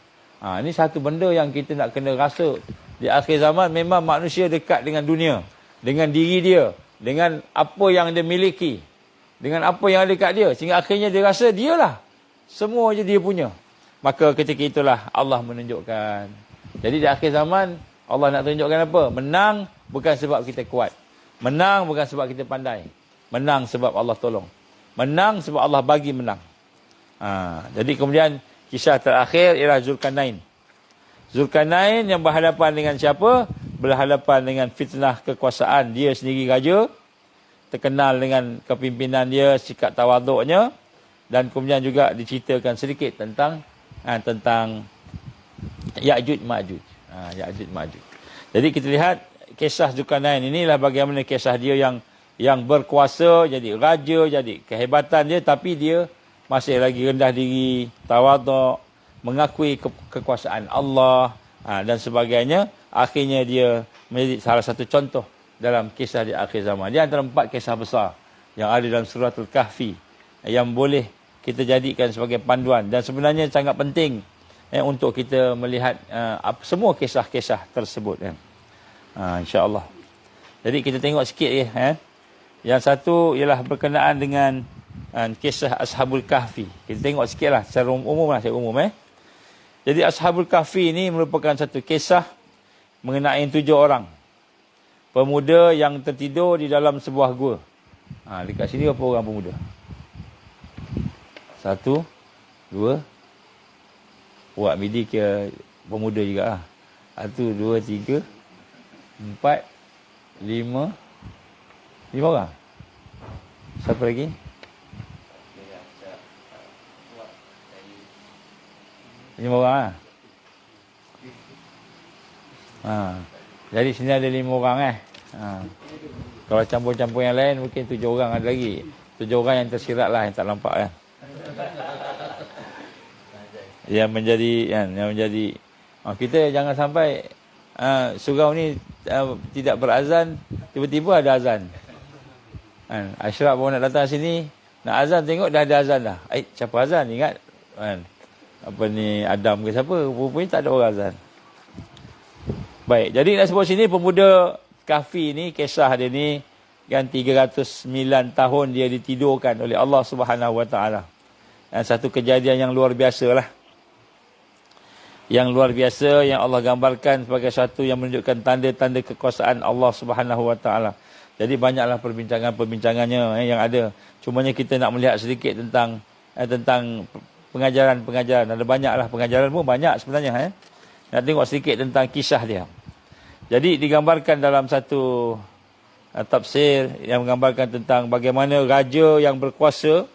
Ini satu benda yang kita nak kena rasa. Di akhir zaman memang manusia dekat dengan dunia. Dengan diri dia. Dengan apa yang dia miliki. Dengan apa yang ada kat dia. Sehingga akhirnya dia rasa dialah. Semua je dia punya. Maka ketika itulah Allah menunjukkan. Jadi di akhir zaman, Allah nak tunjukkan apa? Menang bukan sebab kita kuat. Menang bukan sebab kita pandai. Menang sebab Allah tolong. Menang sebab Allah bagi menang. Jadi kemudian kisah terakhir ialah Zulkarnain. Zulkarnain yang berhadapan dengan siapa? Berhadapan dengan fitnah kekuasaan. Dia sendiri raja. Terkenal dengan kepimpinan dia, sikap tawaduknya. Dan kemudian juga diceritakan sedikit tentang Ya'juj Ma'juj. Ya'juj Ma'juj. Jadi kita lihat kisah Zulkarnain inilah bagaimana kisah dia yang berkuasa, jadi raja, jadi kehebatan dia, tapi dia masih lagi rendah diri, tawaduk, mengakui kekuasaan Allah dan sebagainya. Akhirnya dia menjadi salah satu contoh dalam kisah di akhir zaman. Dia antara 4 kisah besar yang ada dalam suratul Kahfi yang boleh kita jadikan sebagai panduan dan sebenarnya sangat penting untuk kita melihat semua kisah-kisah tersebut kan. InsyaAllah. Jadi kita tengok sikit Yang satu ialah berkenaan dengan kisah Ashabul Kahfi. Kita tengok sikitlah secara umum lah, Jadi Ashabul Kahfi ini merupakan satu kisah mengenai 7 orang pemuda yang tertidur di dalam sebuah gua. Dekat sini berapa orang pemuda? 1, 2. Buat midi ke pemuda juga lah. 1, 2, 3, 4, 5. 5 orang. Siapa lagi? Lima orang Jadi sini ada 5 orang Kalau campur-campur yang lain mungkin 7 orang ada lagi. 7 orang yang tersirat lah, yang tak nampak Yang menjadi kita jangan sampai surau ni tidak berazan, tiba-tiba ada azan. Kan, Ashraf baru nak datang sini, nak azan tengok dah ada azan dah. Siapa azan? Ingat kan? Apa ni, Adam ke siapa? Rupanya tak ada orang azan. Baik, jadi nak sebut sini pemuda Kahfi ni, kisah dia ni kan 309 tahun dia ditidurkan oleh Allah Subhanahu Wa Taala. Dan satu kejadian yang luar biasa lah. Yang luar biasa yang Allah gambarkan sebagai satu yang menunjukkan tanda-tanda kekuasaan Allah Subhanahu Wa Taala. Jadi banyaklah perbincangan-perbincangannya yang ada. Cumanya kita nak melihat sedikit tentang pengajaran-pengajaran. Ada banyaklah pengajaran pun banyak sebenarnya. Nak tengok sedikit tentang kisah dia. Jadi digambarkan dalam satu tafsir yang menggambarkan tentang bagaimana raja yang berkuasa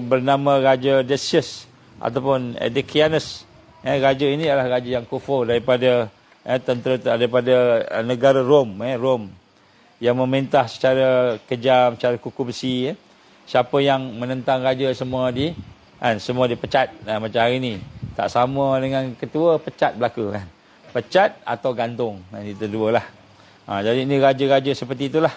bernama Raja Decius ataupun Decianus. Raja ini adalah raja yang kufur daripada daripada negara Rom, Rom yang memerintah secara kejam, secara kuku besi. Siapa yang menentang raja semua semua dipecat. Macam hari ni tak sama dengan ketua, pecat belaka kan. Pecat atau gantung. Itu dua lah. Jadi ini raja-raja seperti itulah.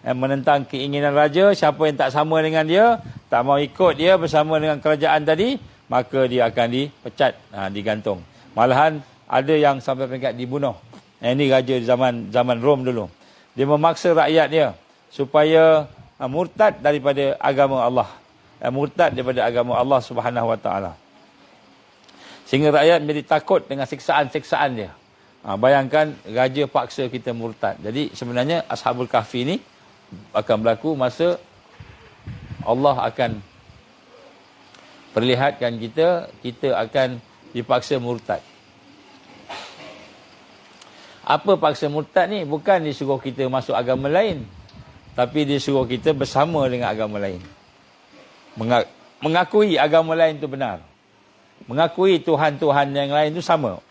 Menentang keinginan raja, siapa yang tak sama dengan dia, tak mau ikut dia bersama dengan kerajaan tadi, maka dia akan dipecat, digantung. Malahan ada yang sampai peringkat dibunuh. Ini raja di zaman Rom dulu. Dia memaksa rakyat dia supaya murtad daripada agama Allah. Murtad daripada agama Allah Subhanahu Wa Taala. Sehingga rakyat menjadi takut dengan siksaan-siksaan dia. Bayangkan raja paksa kita murtad. Jadi sebenarnya Ashabul Kahfi ni akan berlaku masa Allah akan perlihatkan kita akan dipaksa murtad. Apa paksa murtad ni? Bukan disuruh kita masuk agama lain, tapi disuruh kita bersama dengan agama lain. Mengakui agama lain itu benar. Mengakui Tuhan-Tuhan yang lain itu sama.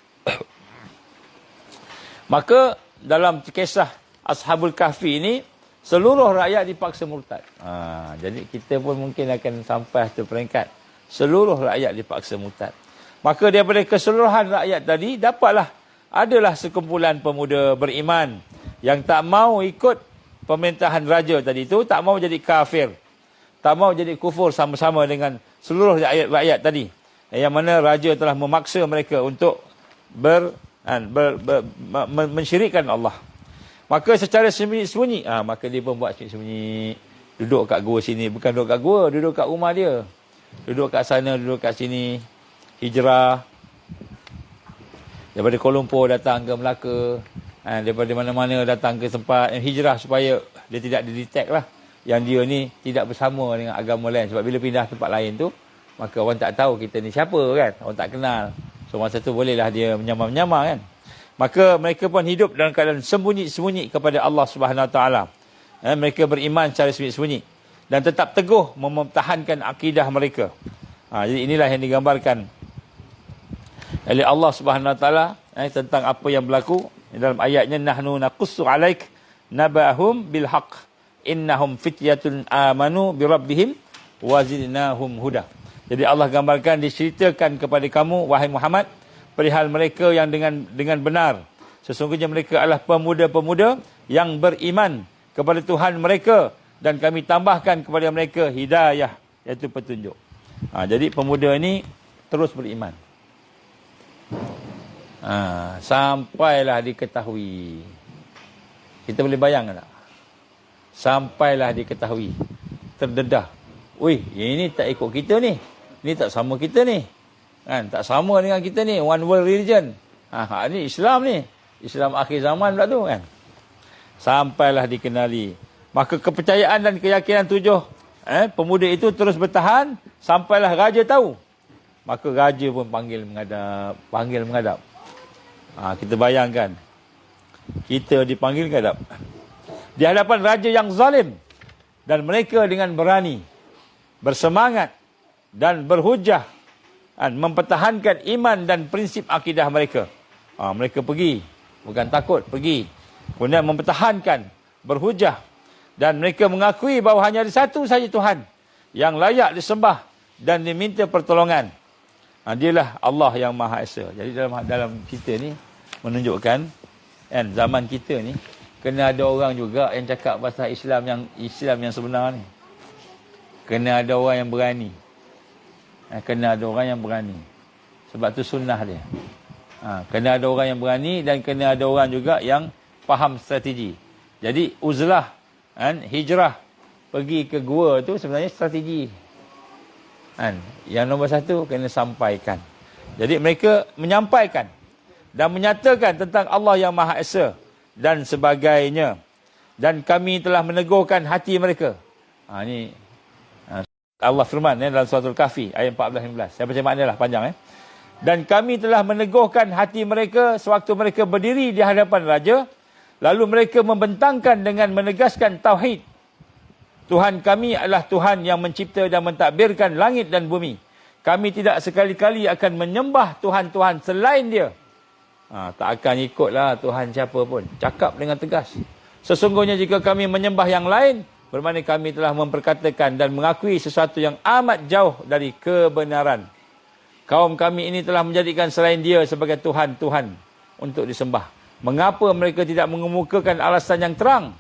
Maka dalam kisah Ashabul Kahfi ini, seluruh rakyat dipaksa murtad. Jadi kita pun mungkin akan sampai ke peringkat seluruh rakyat dipaksa murtad. Maka daripada keseluruhan rakyat tadi, adalah sekumpulan pemuda beriman yang tak mau ikut pemerintahan raja tadi itu, tak mau jadi kafir, tak mau jadi kufur sama-sama dengan seluruh rakyat tadi. Yang mana raja telah memaksa mereka untuk mensyirikkan Allah. Maka secara sembunyi-sembunyi, maka dia pun buat sembunyi-sembunyi. Duduk kat gua sini, bukan duduk kat gua, duduk kat rumah dia. Duduk kat sana, duduk kat sini. Hijrah. Daripada Kuala Lumpur datang ke Melaka. Daripada mana-mana datang ke tempat hijrah supaya dia tidak didetek lah. Yang dia ni tidak bersama dengan agama lain. Sebab bila pindah tempat lain tu, maka orang tak tahu kita ni siapa kan. Orang tak kenal. So masa tu bolehlah dia menyamar-menyamar kan. Maka mereka pun hidup dalam keadaan sembunyi-sembunyi kepada Allah Subhanahu Wa Taala. Mereka beriman secara sembunyi-sembunyi dan tetap teguh mempertahankan akidah mereka. Jadi inilah yang digambarkan oleh Allah Subhanahu Wa Taala tentang apa yang berlaku dalam ayatnya, nahnu naqussu alaik nabahum bil haqq innahum fityatun amanu bi rabbihim wa zidnahum huda. Jadi Allah gambarkan, diceritakan kepada kamu wahai Muhammad perihal mereka yang dengan benar. Sesungguhnya mereka adalah pemuda-pemuda yang beriman kepada Tuhan mereka dan kami tambahkan kepada mereka hidayah, iaitu petunjuk. Jadi pemuda ini terus beriman. Sampailah diketahui. Kita boleh bayangkan tak? Sampailah diketahui. Terdedah. Yang ini tak ikut kita ni. Ini tak sama kita ni. Kan? Tak sama dengan kita ni. One world religion. Ini Islam ni. Islam akhir zaman pula tu kan. Sampailah dikenali. Maka kepercayaan dan keyakinan pemuda itu terus bertahan sampailah raja tahu. Maka raja pun panggil menghadap. Kita bayangkan. Kita dipanggil menghadap. Di hadapan raja yang zalim. Dan mereka dengan berani, bersemangat dan berhujah mempertahankan iman dan prinsip akidah mereka. Mereka pergi, bukan takut, pergi. Kemudian mempertahankan, berhujah. Dan mereka mengakui bahawa hanya ada satu sahaja Tuhan yang layak disembah dan diminta pertolongan. Dialah Allah yang Maha Esa. Jadi dalam kita ni menunjukkan zaman kita ni kena ada orang juga yang cakap pasal Islam yang sebenar ni. Kena ada orang yang berani. Kena ada orang yang berani. Sebab tu sunnah dia. Kena ada orang yang berani dan kena ada orang juga yang faham strategi. Jadi uzlah, hijrah pergi ke gua tu sebenarnya strategi. Yang nombor satu kena sampaikan. Jadi mereka menyampaikan dan menyatakan tentang Allah yang Maha Esa dan sebagainya. Dan kami telah menegurkan hati mereka. Ini Allah firman dalam surah Al-Kahfi ayat 14-15. Saya baca makna lah panjang. Dan kami telah meneguhkan hati mereka sewaktu mereka berdiri di hadapan raja. Lalu mereka membentangkan dengan menegaskan tauhid. Tuhan kami adalah Tuhan yang mencipta dan mentadbirkan langit dan bumi. Kami tidak sekali-kali akan menyembah Tuhan-Tuhan selain dia. Tak akan ikutlah Tuhan siapa pun. Cakap dengan tegas. Sesungguhnya jika kami menyembah yang lain, bermakna kami telah memperkatakan dan mengakui sesuatu yang amat jauh dari kebenaran. Kaum kami ini telah menjadikan selain dia sebagai Tuhan-Tuhan untuk disembah. Mengapa mereka tidak mengemukakan alasan yang terang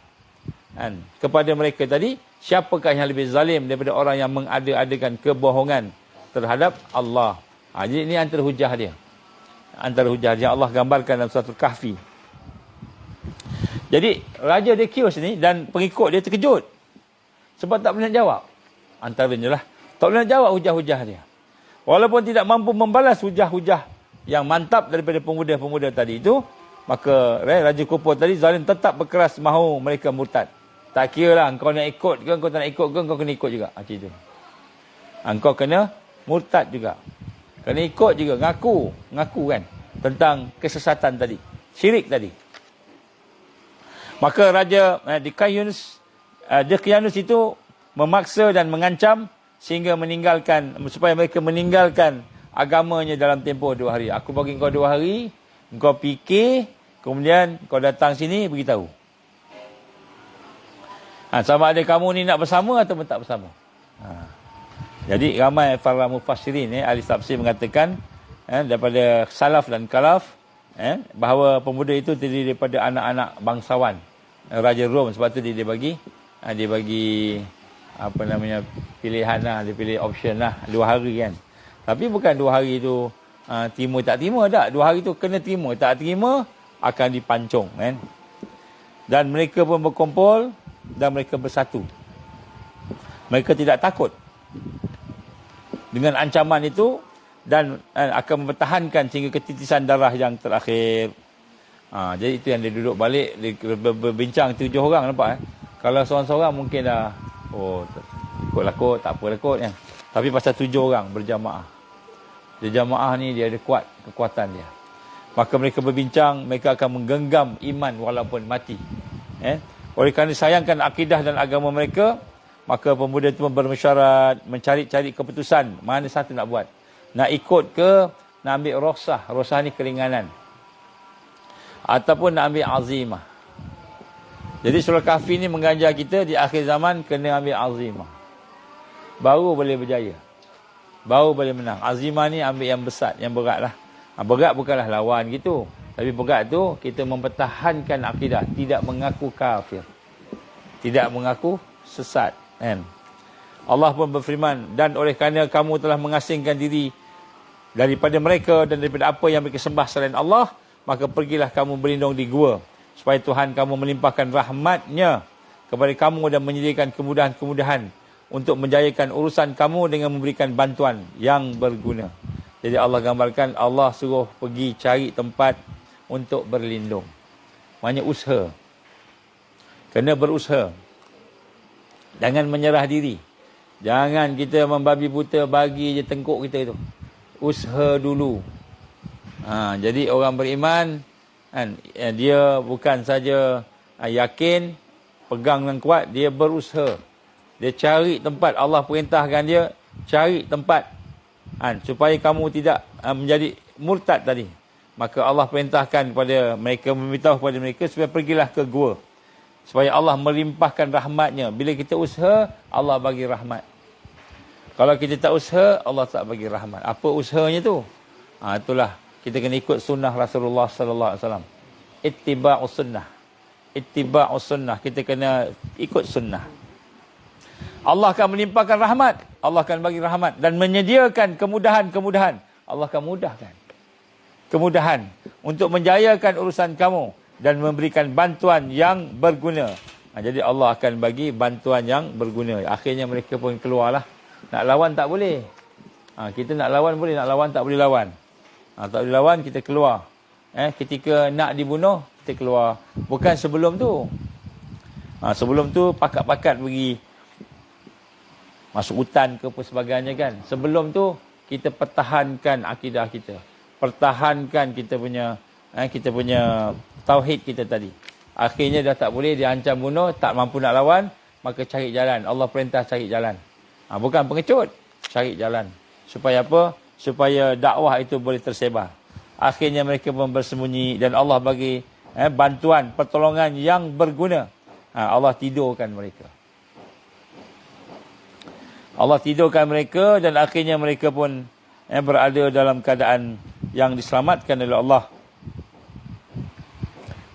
kepada mereka tadi? Siapakah yang lebih zalim daripada orang yang mengada-adakan kebohongan terhadap Allah? Jadi ini antara hujah dia. Antara hujah yang Allah gambarkan dalam surah Al-Kahfi. Jadi Raja Dakius ni dan pengikut dia terkejut. Sebab tak boleh nak jawab. Antaranya lah. Tak boleh nak jawab hujah-hujah dia. Walaupun tidak mampu membalas hujah-hujah yang mantap daripada pemuda-pemuda tadi itu, maka Raja Kupur tadi zalim tetap berkeras mahu mereka murtad. Tak kira lah engkau nak ikut ke, engkau tak nak ikut ke, engkau kena ikut juga. Macam itu. Engkau kena murtad juga. Kena ikut juga. Ngaku kan. Tentang kesesatan tadi. Syirik tadi. Maka Raja Daqyanus itu memaksa dan mengancam sehingga supaya mereka meninggalkan agamanya dalam tempoh 2 hari. Aku bagi kau 2 hari, kau fikir, kemudian kau datang sini beritahu. Sama ada kamu ni nak bersama atau tak bersama. Jadi ramai para mufassirin ahli tafsir mengatakan daripada salaf dan kalaf bahawa pemuda itu terdiri daripada anak-anak bangsawan Raja Rom. Sebab tu dia bagi apa namanya pilihan lah, dia pilih option lah 2 hari kan. Tapi bukan 2 hari tu terima tak terima tak. 2 hari tu kena terima, tak terima akan dipancung kan. Dan mereka pun berkumpul dan mereka bersatu. Mereka tidak takut dengan ancaman itu dan akan mempertahankan sehingga ketitisan darah yang terakhir. Jadi itu yang dia duduk balik, dia berbincang 7 orang nampak. Kalau seorang-seorang mungkin dah ikutlah kot, tak apa lah kot kan. Tapi pasal 7 orang berjamaah. Berjamaah ni dia ada kekuatan dia. Maka mereka berbincang, mereka akan menggenggam iman walaupun mati. Oleh kerana sayangkan akidah dan agama mereka, maka pemuda itu bermesyarat, mencari-cari keputusan mana satu nak buat. Nak ikut ke, nak ambil roksah. Roksah ni keringanan. Ataupun nak ambil azimah. Jadi surah Kahfi ni mengajar kita di akhir zaman kena ambil azimah. Baru boleh berjaya. Baru boleh menang. Azimah ni ambil yang besar, yang berat lah. Berat bukanlah lawan gitu. Tapi berat tu kita mempertahankan akidah. Tidak mengaku kafir. Tidak mengaku sesat. Allah pun berfirman, dan oleh kerana kamu telah mengasingkan diri daripada mereka dan daripada apa yang mereka sembah selain Allah, maka pergilah kamu berlindung di gua, supaya Tuhan kamu melimpahkan rahmat-Nya kepada kamu dan menyediakan kemudahan-kemudahan untuk menjayakan urusan kamu dengan memberikan bantuan yang berguna. Jadi Allah gambarkan, Allah suruh pergi cari tempat untuk berlindung. Maknanya usaha. Kena berusaha. Jangan menyerah diri. Jangan kita membabi buta bagi je tengkuk kita itu. Usaha dulu. Jadi orang beriman dia bukan saja yakin, pegang dan kuat, dia berusaha. Dia cari tempat. Allah perintahkan dia cari tempat supaya kamu tidak menjadi murtad tadi. Maka Allah perintahkan kepada mereka, memberitahu kepada mereka supaya pergilah ke gua, supaya Allah melimpahkan rahmat-Nya. Bila kita usaha, Allah bagi rahmat. Kalau kita tak usaha, Allah tak bagi rahmat. Apa usahanya tu? Itulah kita kena ikut sunnah Rasulullah sallallahu alaihi wasallam. Ittiba'us sunnah. ittiba'us sunnah. Kita kena ikut sunnah. Allah akan melimpahkan rahmat. Allah akan bagi rahmat. Dan menyediakan kemudahan-kemudahan. Allah akan mudahkan kemudahan untuk menjayakan urusan kamu. Dan memberikan bantuan yang berguna. Jadi Allah akan bagi bantuan yang berguna. Akhirnya mereka pun keluarlah. Nak lawan tak boleh. Kita nak lawan boleh, nak lawan tak boleh lawan. Tak boleh lawan, kita keluar. Ketika nak dibunuh, kita keluar. Bukan sebelum tu. Sebelum tu pakat-pakat pergi masuk hutan ke apa sebagainya kan. Sebelum tu kita pertahankan akidah kita. Pertahankan kita punya tauhid kita tadi. Akhirnya dah tak boleh, dia ancam bunuh, tak mampu nak lawan, maka cari jalan. Allah perintah cari jalan. Bukan pengecut, cari jalan. Supaya apa? Supaya dakwah itu boleh tersebar. Akhirnya mereka pun bersembunyi dan Allah bagi bantuan, pertolongan yang berguna. Allah tidurkan mereka. Allah tidurkan mereka dan akhirnya mereka pun berada dalam keadaan yang diselamatkan oleh Allah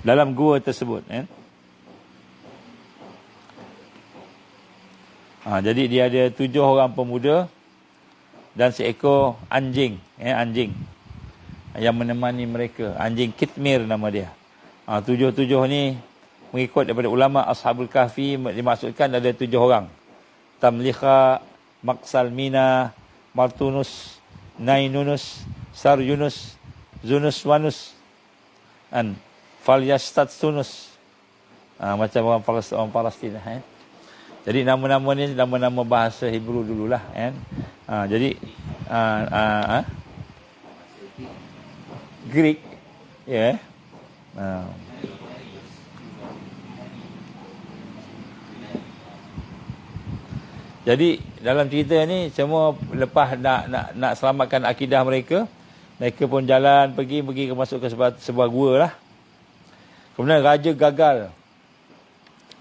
dalam gua tersebut. Jadi dia ada 7 orang pemuda dan seekor anjing, anjing yang menemani mereka. Anjing Kitmir nama dia. 7 ni mengikut daripada ulama Ashabul Kahfi dimaksudkan ada 7 orang. Tamlikha, Maksalmina, Martunus, Nainunus, Saryunus, Zunuswanus, dan Falyastatsunus. Macam orang Palestin. Jadi nama-nama ni nama-nama bahasa Hebrew dululah. Jadi Greek. Ya. Jadi dalam cerita ni semua lepas nak selamatkan akidah mereka, mereka pun jalan pergi masuk ke sebuah gua lah. Kemudian raja gagal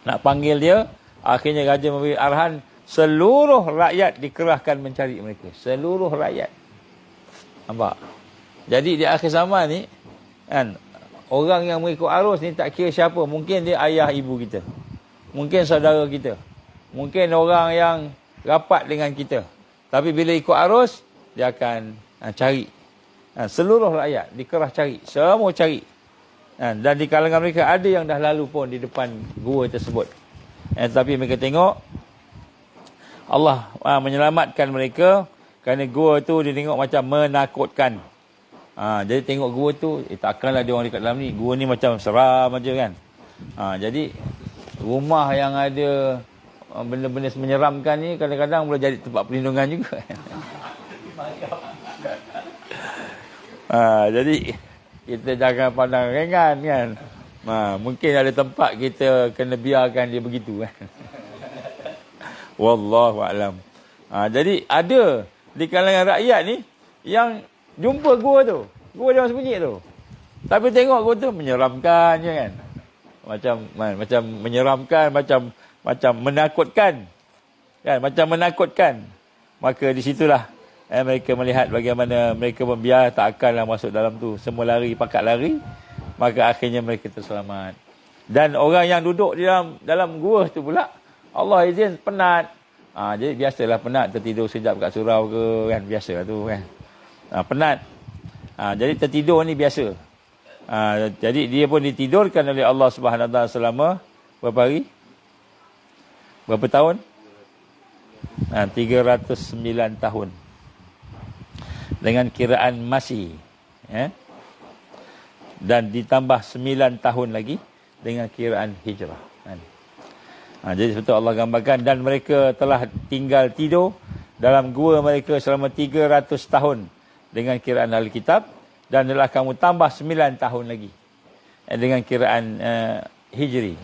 nak panggil dia, akhirnya raja memberi arahan seluruh rakyat dikerahkan mencari mereka. Seluruh rakyat. Nampak? Jadi di akhir zaman ni kan, orang yang mengikut arus ni tak kira siapa, mungkin dia ayah ibu kita. Mungkin saudara kita. Mungkin orang yang rapat dengan kita. Tapi bila ikut arus, dia akan cari. Seluruh rakyat dikerah cari. Semua cari. Dan di kalangan mereka ada yang dah lalu pun di depan gua tersebut. Tapi mereka tengok Allah menyelamatkan mereka kerana gua tu dia tengok macam menakutkan. Jadi tengok gua tu, takkanlah dia orang dekat dalam ni. Gua ni macam seram aja kan. Jadi rumah yang ada benda-benda menyeramkan ni kadang-kadang boleh jadi tempat perlindungan juga. Jadi kita jangan pandang ringan kan. Mungkin ada tempat kita kena biarkan dia begitu kan. Wallahu a'lam. Jadi ada di kalangan rakyat ni yang jumpa gua tu. Gua dia sembunyi tu. Tapi tengok gua tu menyeramkan je kan. Macam menyeramkan, macam menakutkan. Kan, macam menakutkan. Maka di situlah mereka melihat bagaimana mereka membiar tak akanlah masuk dalam tu. Semua lari, pakat lari. Maka akhirnya mereka terselamat. Dan orang yang duduk di dalam gua tu pula, Allah izin penat. Jadi biasalah penat, tertidur sekejap kat surau ke kan, biasalah tu kan. Penat. Jadi tertidur ni biasa. Jadi dia pun ditidurkan oleh Allah Subhanahu Wa Taala selama berapa hari? Berapa tahun? 309 tahun. Dengan kiraan Masih. Dan ditambah 9 tahun lagi dengan kiraan Hijrah. Jadi seperti Allah gambarkan, dan mereka telah tinggal tidur dalam gua mereka selama 300 tahun dengan kiraan Alkitab, dan telah kamu tambah 9 tahun lagi dengan kiraan Hijri.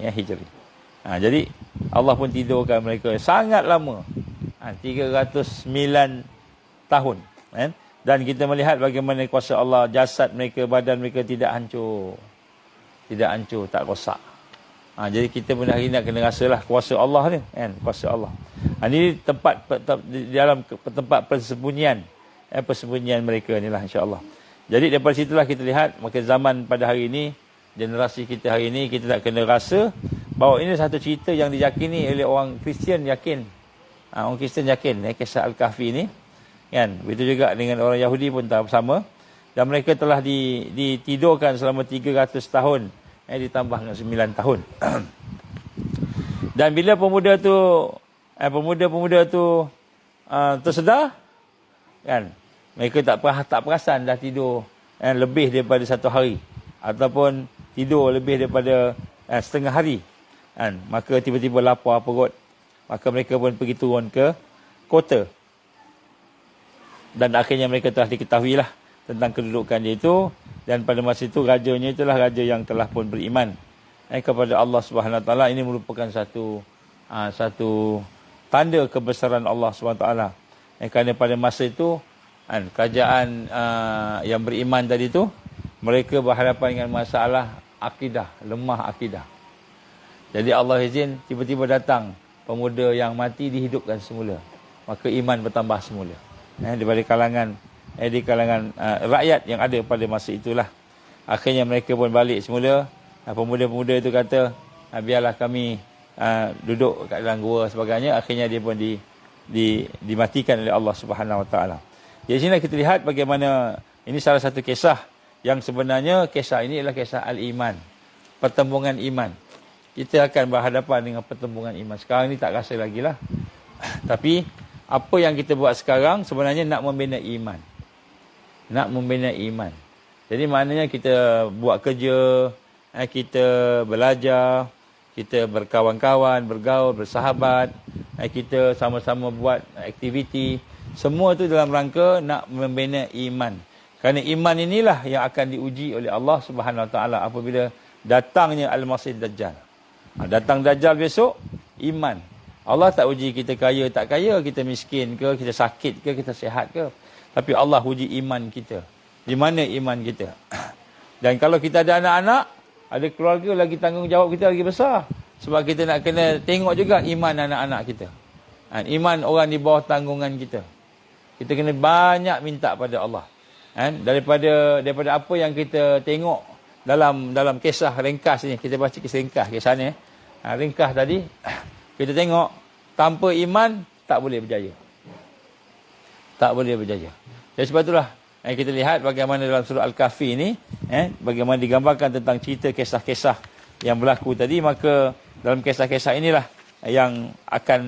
Jadi Allah pun tidurkan mereka sangat lama. 309 tahun. Dan kita melihat bagaimana kuasa Allah, jasad mereka, badan mereka tidak hancur. Tidak hancur, tak rosak. Jadi kita pun hari nak kena rasalah kuasa Allah ni, kan? Kuasa Allah. Ini tempat di dalam tempat persembunyian, persembunyian mereka inilah insya-Allah. Jadi daripada situlah kita lihat, maka zaman pada hari ini generasi kita hari ini, kita tak kena rasa bahawa ini satu cerita yang diyakini oleh orang Kristian yakin. Orang Kristian yakin, kisah Al-Kahfi ini. Kan? Begitu juga dengan orang Yahudi pun tak sama. Dan mereka telah ditidurkan selama 300 tahun. Ditambah dengan 9 tahun. Dan bila pemuda tu tersedar, kan, mereka tak perasan dah tidur lebih daripada 1 hari. Ataupun tidur lebih daripada setengah hari. Kan? Maka tiba-tiba lapar perut. Maka mereka pun pergi turun ke kota. Dan akhirnya mereka telah diketahuilah tentang kedudukan dia itu. Dan pada masa itu rajanya itulah raja yang telah pun beriman kepada Allah Subhanahu Wa Taala. Ini merupakan satu tanda kebesaran Allah Subhanahu Wa Taala. Kerana pada masa itu kerajaan yang beriman tadi itu, mereka berhadapan dengan masalah akidah, lemah akidah. Jadi Allah izin tiba-tiba datang pemuda yang mati dihidupkan semula. Maka iman bertambah semula. Daripada kalangan rakyat yang ada pada masa itulah. Akhirnya mereka pun balik semula. Pemuda-pemuda itu kata, biarlah kami duduk kat dalam gua sebagainya. Akhirnya dia pun dimatikan oleh Allah Subhanahu Wa Taala. Jadi sini kita lihat bagaimana ini salah satu kisah yang sebenarnya kisah ini adalah kisah al-iman, pertembungan iman. Kita akan berhadapan dengan pertembungan iman. Sekarang ni tak rasa lagi lah. Tapi apa yang kita buat sekarang sebenarnya nak membina iman. Nak membina iman. Jadi maknanya kita buat kerja, kita belajar, kita berkawan-kawan, bergaul, bersahabat, kita sama-sama buat aktiviti. Semua tu dalam rangka nak membina iman. Kerana iman inilah yang akan diuji oleh Allah Subhanahu Wa Taala apabila datangnya Al-Masih Dajjal. Datang Dajjal besok, iman. Allah tak uji kita kaya tak kaya, kita miskin ke, kita sakit ke, kita sihat ke. Tapi Allah uji iman kita. Di mana iman kita? Dan kalau kita ada anak-anak, ada keluarga, lagi tanggungjawab kita lagi besar. Sebab kita nak kena tengok juga iman anak-anak kita. Iman orang di bawah tanggungan kita. Kita kena banyak minta pada Allah. Daripada apa yang kita tengok dalam kisah ringkas ni, kita baca kisah ringkas kisah ni. Ringkas tadi, kita tengok tanpa iman tak boleh berjaya. Tak boleh berjaya. Jadi sebab itulah kita lihat bagaimana dalam surah Al-Kahfi ini, bagaimana digambarkan tentang cerita kisah-kisah yang berlaku tadi. Maka dalam kisah-kisah inilah yang akan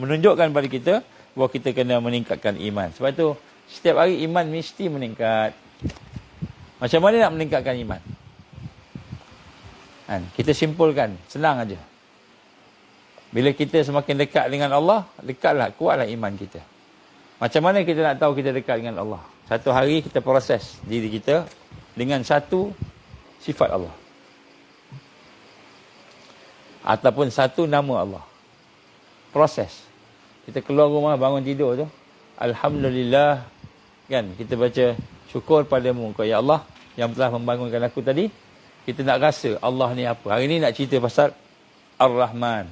menunjukkan kepada kita bahawa kita kena meningkatkan iman. Sebab itu setiap hari iman mesti meningkat. Macam mana nak meningkatkan iman? Kita simpulkan, senang aja. Bila kita semakin dekat dengan Allah, kuatlah iman kita. Macam mana kita nak tahu kita dekat dengan Allah? Satu hari kita proses diri kita dengan satu sifat Allah. Ataupun satu nama Allah. Proses. Kita keluar rumah, bangun tidur tu, Alhamdulillah, kan, kita baca syukur padamu kau ya Allah yang telah membangunkan aku tadi. Kita nak rasa Allah ni apa. Hari ni nak cerita pasal Ar-Rahman.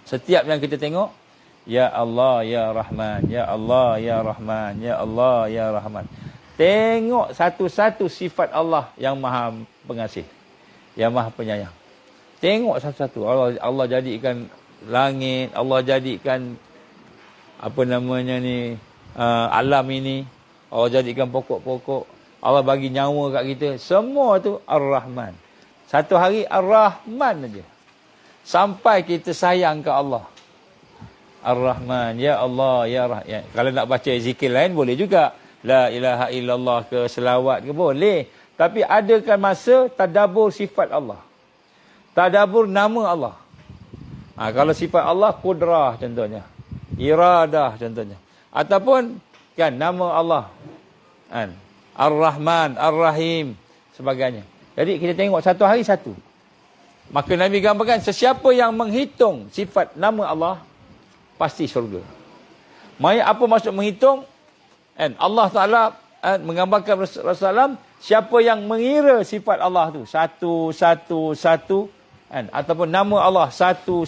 Setiap yang kita tengok, Ya Allah, Ya Rahman, Ya Allah, Ya Rahman, Ya Allah, Ya Rahman. Tengok satu-satu sifat Allah yang maha pengasih, yang maha penyayang. Tengok satu-satu. Allah jadikan langit, Allah jadikan alam ini, Allah jadikan pokok-pokok, Allah bagi nyawa kat kita. Semua tu Ar-Rahman. Satu hari Ar-Rahman aja. Sampai kita sayang ke Allah. Ar-Rahman, Ya Allah, Ya Rahman. Kalau nak baca zikir lain boleh juga. La ilaha illallah ke, selawat ke, boleh. Tapi adakan masa tadabbur sifat Allah. Tadabbur nama Allah. Kalau sifat Allah, kudrah contohnya. Iradah contohnya. Ataupun kan nama Allah. Ar-Rahman, Ar-Rahim, sebagainya. Jadi kita tengok satu hari satu. Maka Nabi gambarkan sesiapa yang menghitung sifat nama Allah, pasti syurga. Maya apa maksud menghitung? Allah Ta'ala menggambarkan Rasulullah SAW, siapa yang mengira sifat Allah tu satu, ataupun nama Allah satu,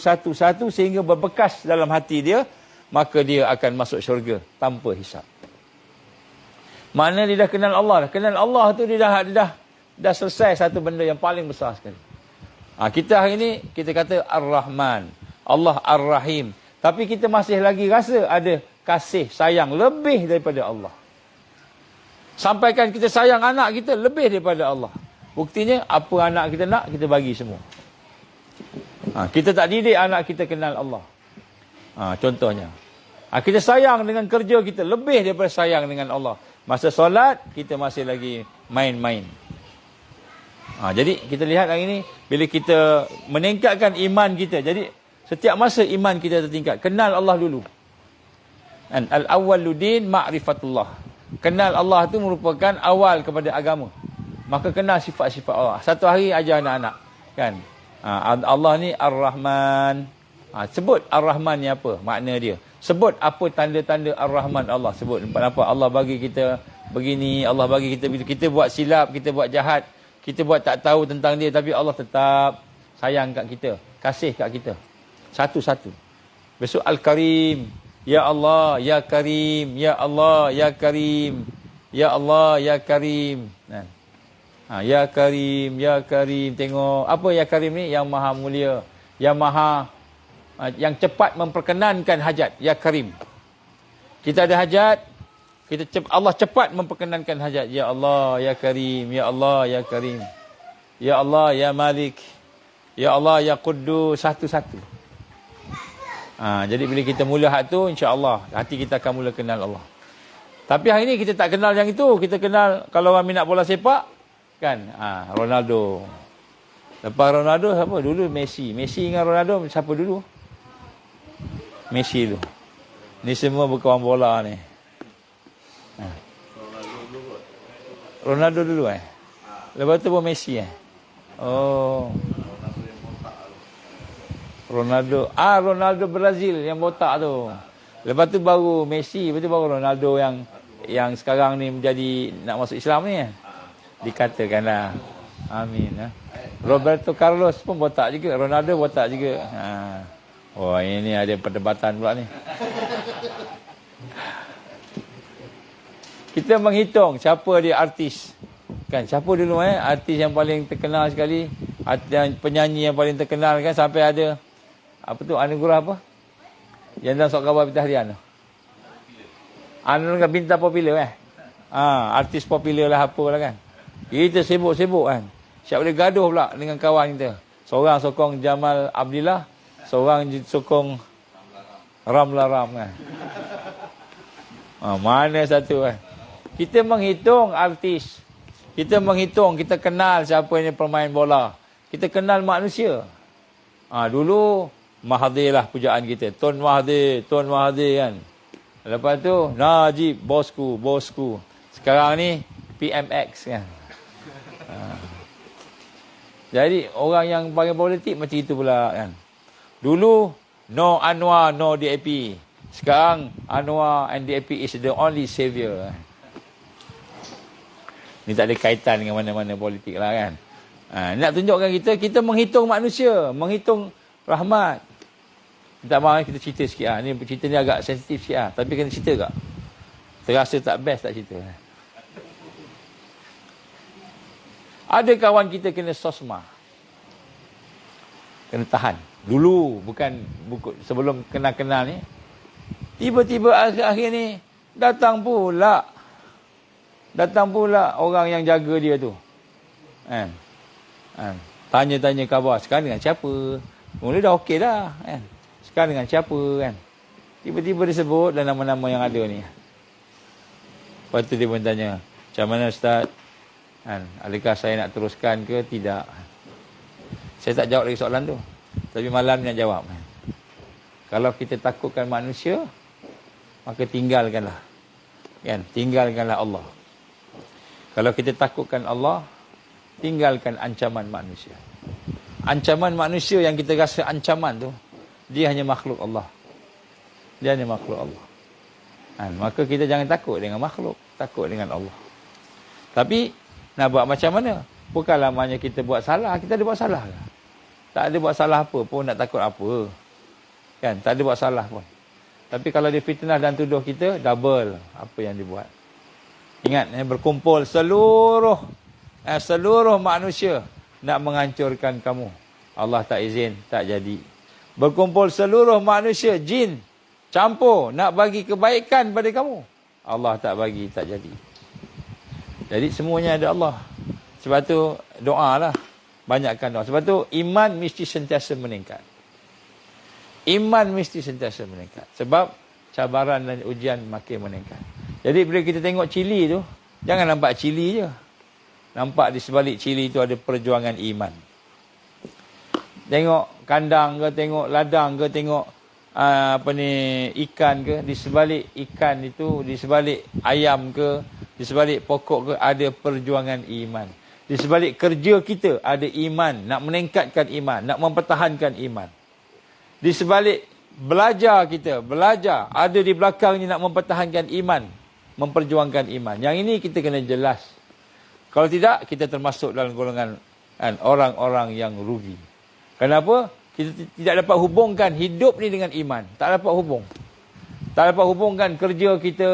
sehingga berbekas dalam hati dia, maka dia akan masuk syurga tanpa hisap. Mana dia dah kenal Allah. Kenal Allah tu dia dah dah selesai satu benda yang paling besar sekali. Kita hari ini, kita kata Ar-Rahman. Allah Ar-Rahim. Tapi kita masih lagi rasa ada kasih, sayang lebih daripada Allah. Sampaikan kita sayang anak kita lebih daripada Allah. Buktinya, apa anak kita nak, kita bagi semua. Kita tak didik anak kita kenal Allah. Contohnya. Kita sayang dengan kerja kita lebih daripada sayang dengan Allah. Masa solat, kita masih lagi main-main. Jadi, kita lihat hari ini, bila kita meningkatkan iman kita. Jadi, setiap masa iman kita tertingkat. Kenal Allah dulu. Al-awwaludin ma'rifatullah. Kenal Allah itu merupakan awal kepada agama. Maka kenal sifat-sifat Allah. Satu hari ajar anak-anak. Kan? Allah ni Ar-Rahman. Sebut Ar-Rahman ni apa? Makna dia. Sebut apa tanda-tanda Ar-Rahman Allah. Sebut. Nampak Allah bagi kita begini. Allah bagi kita, bila kita buat silap, kita buat jahat, kita buat tak tahu tentang dia. Tapi Allah tetap sayang kat kita. Kasih kat kita. Satu-satu. Besok Al-Karim. Ya Allah, Ya Karim. Ya Allah, Ya Karim. Ya Allah, Ya Karim. Ya Karim, Ya Karim. Tengok. Apa Ya Karim ni? Yang maha mulia. Yang maha, yang cepat memperkenankan hajat. Ya Karim. Kita ada hajat. Allah cepat memperkenankan hajat. Ya Allah, Ya Karim. Ya Allah, Ya Karim. Ya Allah, Ya Malik. Ya Allah, Ya Quddus. Satu-satu. Jadi bila kita mula hak tu, insya-Allah hati kita akan mula kenal Allah. Tapi hari ni kita tak kenal yang itu. Kita kenal, kalau orang minat bola sepak, kan? Ronaldo. Lepas Ronaldo, siapa? Dulu Messi. Messi dengan Ronaldo, siapa dulu? Messi dulu. Ni semua berkawan bola ni. Ronaldo dulu Lepas tu pun Messi Oh. Ronaldo Brazil yang botak tu. Lepas tu baru Messi, lepas tu baru Ronaldo yang sekarang ni menjadi nak masuk Islam ni. Dikatakanlah. Amin. Roberto Carlos pun botak juga, Ronaldo botak juga. Oh, ini ada perdebatan pula ni. Kita menghitung siapa dia artis. Kan siapa dulu artis yang paling terkenal sekali, penyanyi yang paling terkenal kan, sampai ada apa tu, anugerah apa? Yang dalam surat khabar Bintang Harian tu. Anugerah bintang popular artis popular lah apalah kan. Kita sibuk-sibuk kan. Siap boleh gaduh pula dengan kawan kita. Seorang sokong Jamal Abdillah, seorang sokong Ramla Ram kan. Mana satu kan. Kita menghitung artis. Kita menghitung, kita kenal siapa yang pemain bola. Kita kenal manusia. Dulu Mahathir lah pujaan kita. Tun Mahathir kan. Lepas tu Najib, bosku. Sekarang ni PMX kan. Jadi orang yang bagi politik macam itu pula kan. Dulu no Anwar, no DAP. Sekarang Anwar and DAP is the only savior. Ni tak ada kaitan dengan mana-mana politik lah kan. Nak tunjukkan kita menghitung manusia, menghitung rahmat. Minta maaf kita cerita sikit Ni cerita ni agak sensitif sikit tapi kena cerita tak? Terasa tak best tak cerita. Ada kawan kita kena sosma. Kena tahan. Dulu bukan sebelum kenal-kenal ni. Tiba-tiba akhir-akhir ni datang pula orang yang jaga dia tu. Tanya-tanya khabar. Sekarang dengan siapa? Mula dah okey dah. Sekarang dengan siapa kan? Tiba-tiba dia sebut dan nama-nama yang ada ni. Lepas tu dia pun tanya, macam mana Ustaz? Adakah saya nak teruskan ke tidak? Saya tak jawab lagi soalan tu. Tapi malam ni nak jawab. Kalau kita takutkan manusia, maka tinggalkanlah. Kan? Tinggalkanlah Allah. Kalau kita takutkan Allah, tinggalkan ancaman manusia. Ancaman manusia yang kita rasa ancaman tu, dia hanya makhluk Allah. Dia hanya makhluk Allah. Maka kita jangan takut dengan makhluk, takut dengan Allah. Tapi nak buat macam mana? Bukan lamanya kita buat salah, kita ada buat salah ke? Tak ada buat salah apa pun, nak takut apa? Kan? Tak ada buat salah pun. Tapi kalau dia fitnah dan tuduh kita, double apa yang dia buat. Ingat, berkumpul seluruh seluruh manusia nak menghancurkan kamu. Allah tak izin, tak jadi. Berkumpul seluruh manusia, jin, campur, nak bagi kebaikan pada kamu. Allah tak bagi, tak jadi. Jadi semuanya ada Allah. Sebab tu doa lah. Banyakkan doa. Sebab tu iman mesti sentiasa meningkat. Iman mesti sentiasa meningkat. Sebab cabaran dan ujian makin meningkat. Jadi bila kita tengok cili tu, jangan nampak cili je. Nampak di sebalik cili tu ada perjuangan iman. Tengok kandang ke, tengok ladang ke, tengok ikan ke, di sebalik ikan itu, di sebalik ayam ke, di sebalik pokok ke, ada perjuangan iman. Di sebalik kerja kita ada iman, nak meningkatkan iman, nak mempertahankan iman. Di sebalik belajar kita, belajar, ada di belakangnya nak mempertahankan iman, memperjuangkan iman. Yang ini kita kena jelas. Kalau tidak, kita termasuk dalam golongan orang-orang yang rugi. Kenapa? Kita tidak dapat hubungkan hidup ni dengan iman. Tak dapat hubung. Tak dapat hubungkan kerja kita,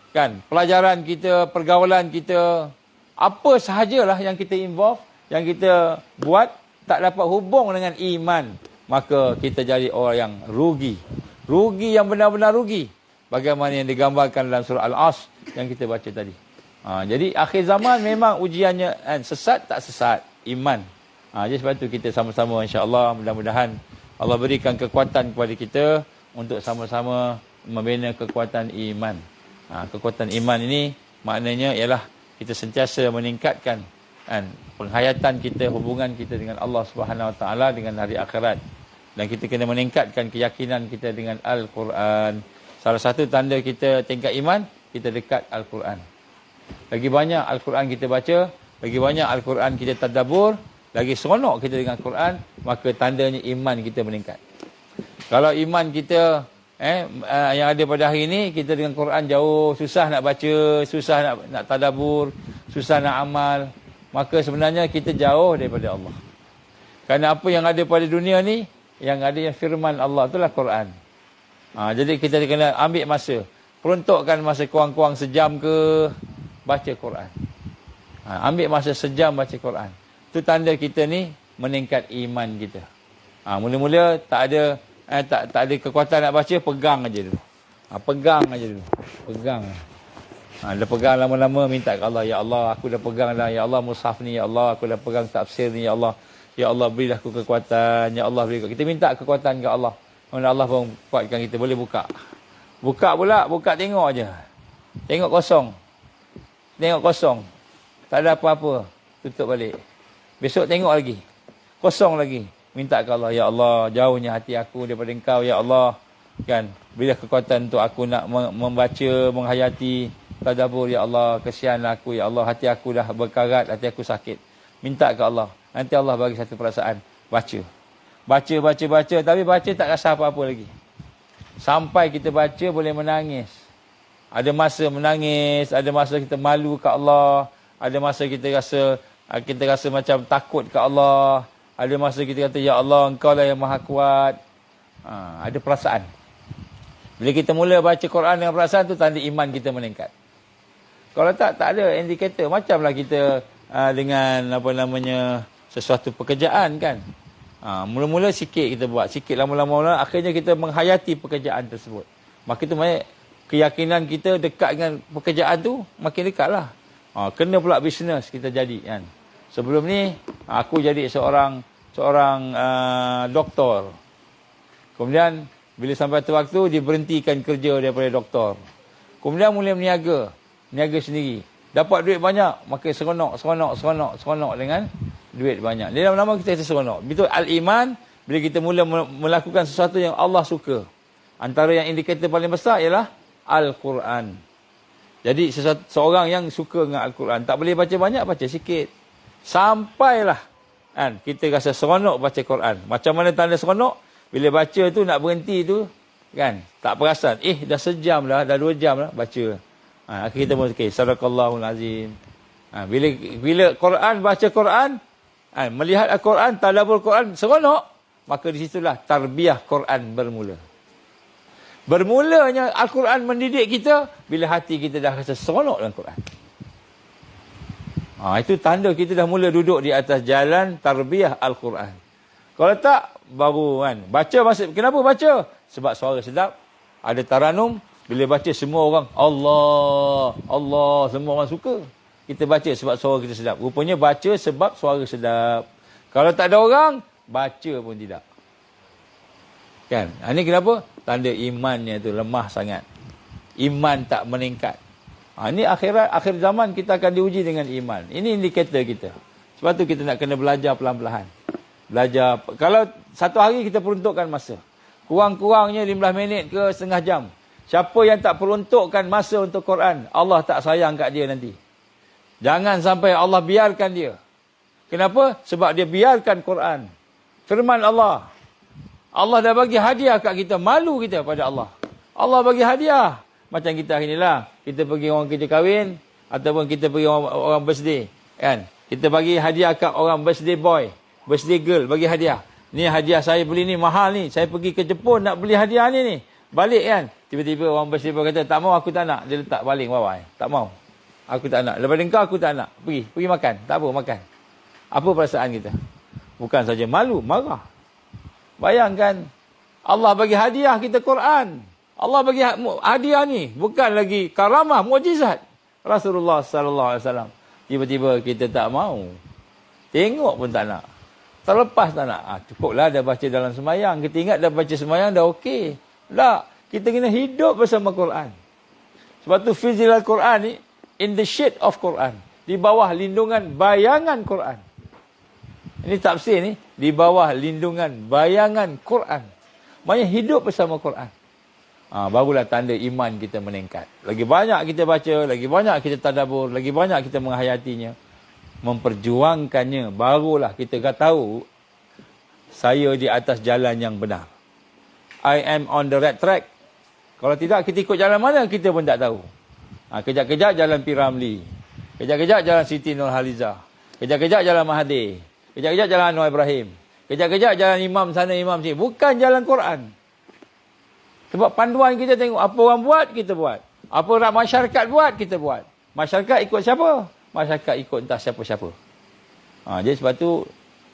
kan, pelajaran kita, pergaulan kita, apa sahajalah yang kita involve, yang kita buat, tak dapat hubung dengan iman. Maka kita jadi orang yang rugi. Rugi yang benar-benar rugi. Bagaimana yang digambarkan dalam surah Al-As yang kita baca tadi. Jadi akhir zaman memang ujiannya sesat tak sesat, iman. Jadi sebab itu kita sama-sama insya-Allah, mudah-mudahan Allah berikan kekuatan kepada kita untuk sama-sama membina kekuatan iman. Kekuatan iman ini maknanya ialah kita sentiasa meningkatkan penghayatan kita, hubungan kita dengan Allah Subhanahu Wa Taala, dengan hari akhirat. Dan kita kena meningkatkan keyakinan kita dengan Al-Quran. Salah satu tanda kita tingkat iman, kita dekat Al-Quran. Lagi banyak Al-Quran kita baca, lagi banyak Al-Quran kita tadabbur, lagi seronok kita dengan Al-Quran, maka tandanya iman kita meningkat. Kalau iman kita yang ada pada hari ini, kita dengan Quran jauh, susah nak baca, susah nak tadabbur, susah nak amal, maka sebenarnya kita jauh daripada Allah. Kerana apa yang ada pada dunia ni, yang ada yang firman Allah, itulah Quran. Jadi kita kena ambil masa, peruntukkan masa kurang-kurang sejam ke, baca Quran. Ambil masa sejam baca Quran. Itu tanda kita ni meningkat iman kita. Mula-mula tak ada kekuatan nak baca, pegang aja dulu. Pegang aja dulu. Pegang. Dah pegang lama-lama, minta ke Allah, ya Allah, aku dah pegang dah, ya Allah, mushaf ni, ya Allah, aku dah pegang tafsir ni, ya Allah. Ya Allah, berilah aku kekuatan. Ya Allah, berilah. Kita minta kekuatan ke Allah. Allah pun kuatkan kita. Boleh buka. Buka pula, buka tengok aja. Tengok kosong. Tengok kosong. Tak ada apa-apa. Tutup balik. Besok tengok lagi. Kosong lagi. Minta ke Allah, ya Allah, jauhnya hati aku daripada Engkau, ya Allah. Kan? Berilah kekuatan untuk aku nak membaca, menghayati tadabbur, ya Allah. Kesianlah aku, ya Allah. Hati aku dah berkarat, hati aku sakit. Minta ke Allah. Nanti Allah bagi satu perasaan. Baca. Baca. Tapi baca tak rasa apa-apa lagi. Sampai kita baca boleh menangis. Ada masa menangis. Ada masa kita malu ke Allah. Ada masa kita rasa macam takut ke Allah. Ada masa kita kata, ya Allah, Engkau lah yang maha kuat. Ada perasaan. Bila kita mula baca Quran dengan perasaan tu, tanda iman kita meningkat. Kalau tak ada indikator. Macamlah kita dengan sesuatu pekerjaan kan. Mula-mula sikit kita buat, sikit lama-lama akhirnya kita menghayati pekerjaan tersebut. Maka itu maknanya keyakinan kita dekat dengan pekerjaan tu makin dekatlah. Kena pula bisnes kita jadi kan. Sebelum ni aku jadi seorang doktor. Kemudian bila sampai tu waktu diberhentikan kerja daripada doktor. Kemudian mula meniaga sendiri. Dapat duit banyak, makin seronok dengan duit banyak. Dia lama-lama kita seronok. Betul al-iman, bila kita mula melakukan sesuatu yang Allah suka. Antara yang indikator paling besar ialah Al-Quran. Jadi seorang yang suka dengan Al-Quran, tak boleh baca banyak, baca sikit. Sampailah kan kita rasa seronok baca Quran. Macam mana tanda seronok? Bila baca tu nak berhenti tu kan, tak perasan. Dah sejam dah, dah 2 jam dah baca. Akhirnya kita mula sadaqallahul azim. Bila Quran, baca Quran, melihat Al-Quran, tadabbur Quran, seronok, maka di situlah tarbiyah Quran bermula. Bermulanya Al-Quran mendidik kita bila hati kita dah rasa seronok dengan Quran. Itu tanda kita dah mula duduk di atas jalan tarbiyah Al-Quran. Kalau tak, baru kan. Baca masih. Kenapa baca? Sebab suara sedap. Ada taranum. Bila baca semua orang, Allah, Allah, semua orang suka. Kita baca sebab suara kita sedap. Rupanya baca sebab suara sedap. Kalau tak ada orang, baca pun tidak. Kan? Ini kenapa? Tanda imannya tu lemah sangat. Iman tak meningkat. Ini akhir zaman kita akan diuji dengan iman. Ini indikator kita. Sebab tu kita nak kena belajar pelan-pelan. Belajar. Kalau satu hari kita peruntukkan masa. Kurang-kurangnya 15 minit ke setengah jam. Siapa yang tak peruntukkan masa untuk Quran, Allah tak sayang kat dia nanti. Jangan sampai Allah biarkan dia. Kenapa? Sebab dia biarkan Quran. Firman Allah. Allah dah bagi hadiah kat kita. Malu kita pada Allah. Allah bagi hadiah. Macam kita hari ni lah. Kita pergi orang kerja kahwin. Ataupun kita pergi orang birthday. Kan? Kita bagi hadiah kat orang birthday boy. Birthday girl. Bagi hadiah. Ni hadiah saya beli ni mahal ni. Saya pergi ke Jepun nak beli hadiah ni. Balik kan. Tiba-tiba orang birthday boy kata, tak mau aku tak nak. Dia letak baling bawah. Tak mau. Aku tak nak. Daripada engkau aku tak nak. Pergi makan. Tak apa, makan. Apa perasaan kita? Bukan saja malu, marah. Bayangkan. Allah bagi hadiah kita Quran. Allah bagi hadiah ni bukan lagi karamah, mukjizat. Rasulullah sallallahu alaihi wasallam. Tiba-tiba kita tak mau. Tengok pun tak nak. Terlepas tak nak. Cukuplah dah baca dalam sembahyang. Kita ingat dah baca sembahyang dah okey. Tak. Kita kena hidup bersama Quran. Sebab tu fizil al-Quran ni in the shade of Quran. Di bawah lindungan bayangan Quran. Ini tafsir ni di bawah lindungan bayangan Quran. Maksudnya hidup bersama Quran. Barulah tanda iman kita meningkat. Lagi banyak kita baca, lagi banyak kita tadabbur, lagi banyak kita menghayatinya, memperjuangkannya, barulah kita tahu saya di atas jalan yang benar. I am on the right track. Kalau tidak, kita ikut jalan mana, kita pun tak tahu. Kejap-kejap jalan P. Ramlee. Kejap-kejap jalan Siti Nurhalizah. Kejap-kejap jalan Mahathir. Kejap-kejap jalan Anwar Ibrahim. Kejap-kejap jalan imam sana, imam sini. Bukan jalan Quran. Sebab panduan kita tengok, apa orang buat, kita buat. Apa masyarakat buat, kita buat. Masyarakat ikut siapa? Masyarakat ikut entah siapa-siapa. Jadi sebab tu,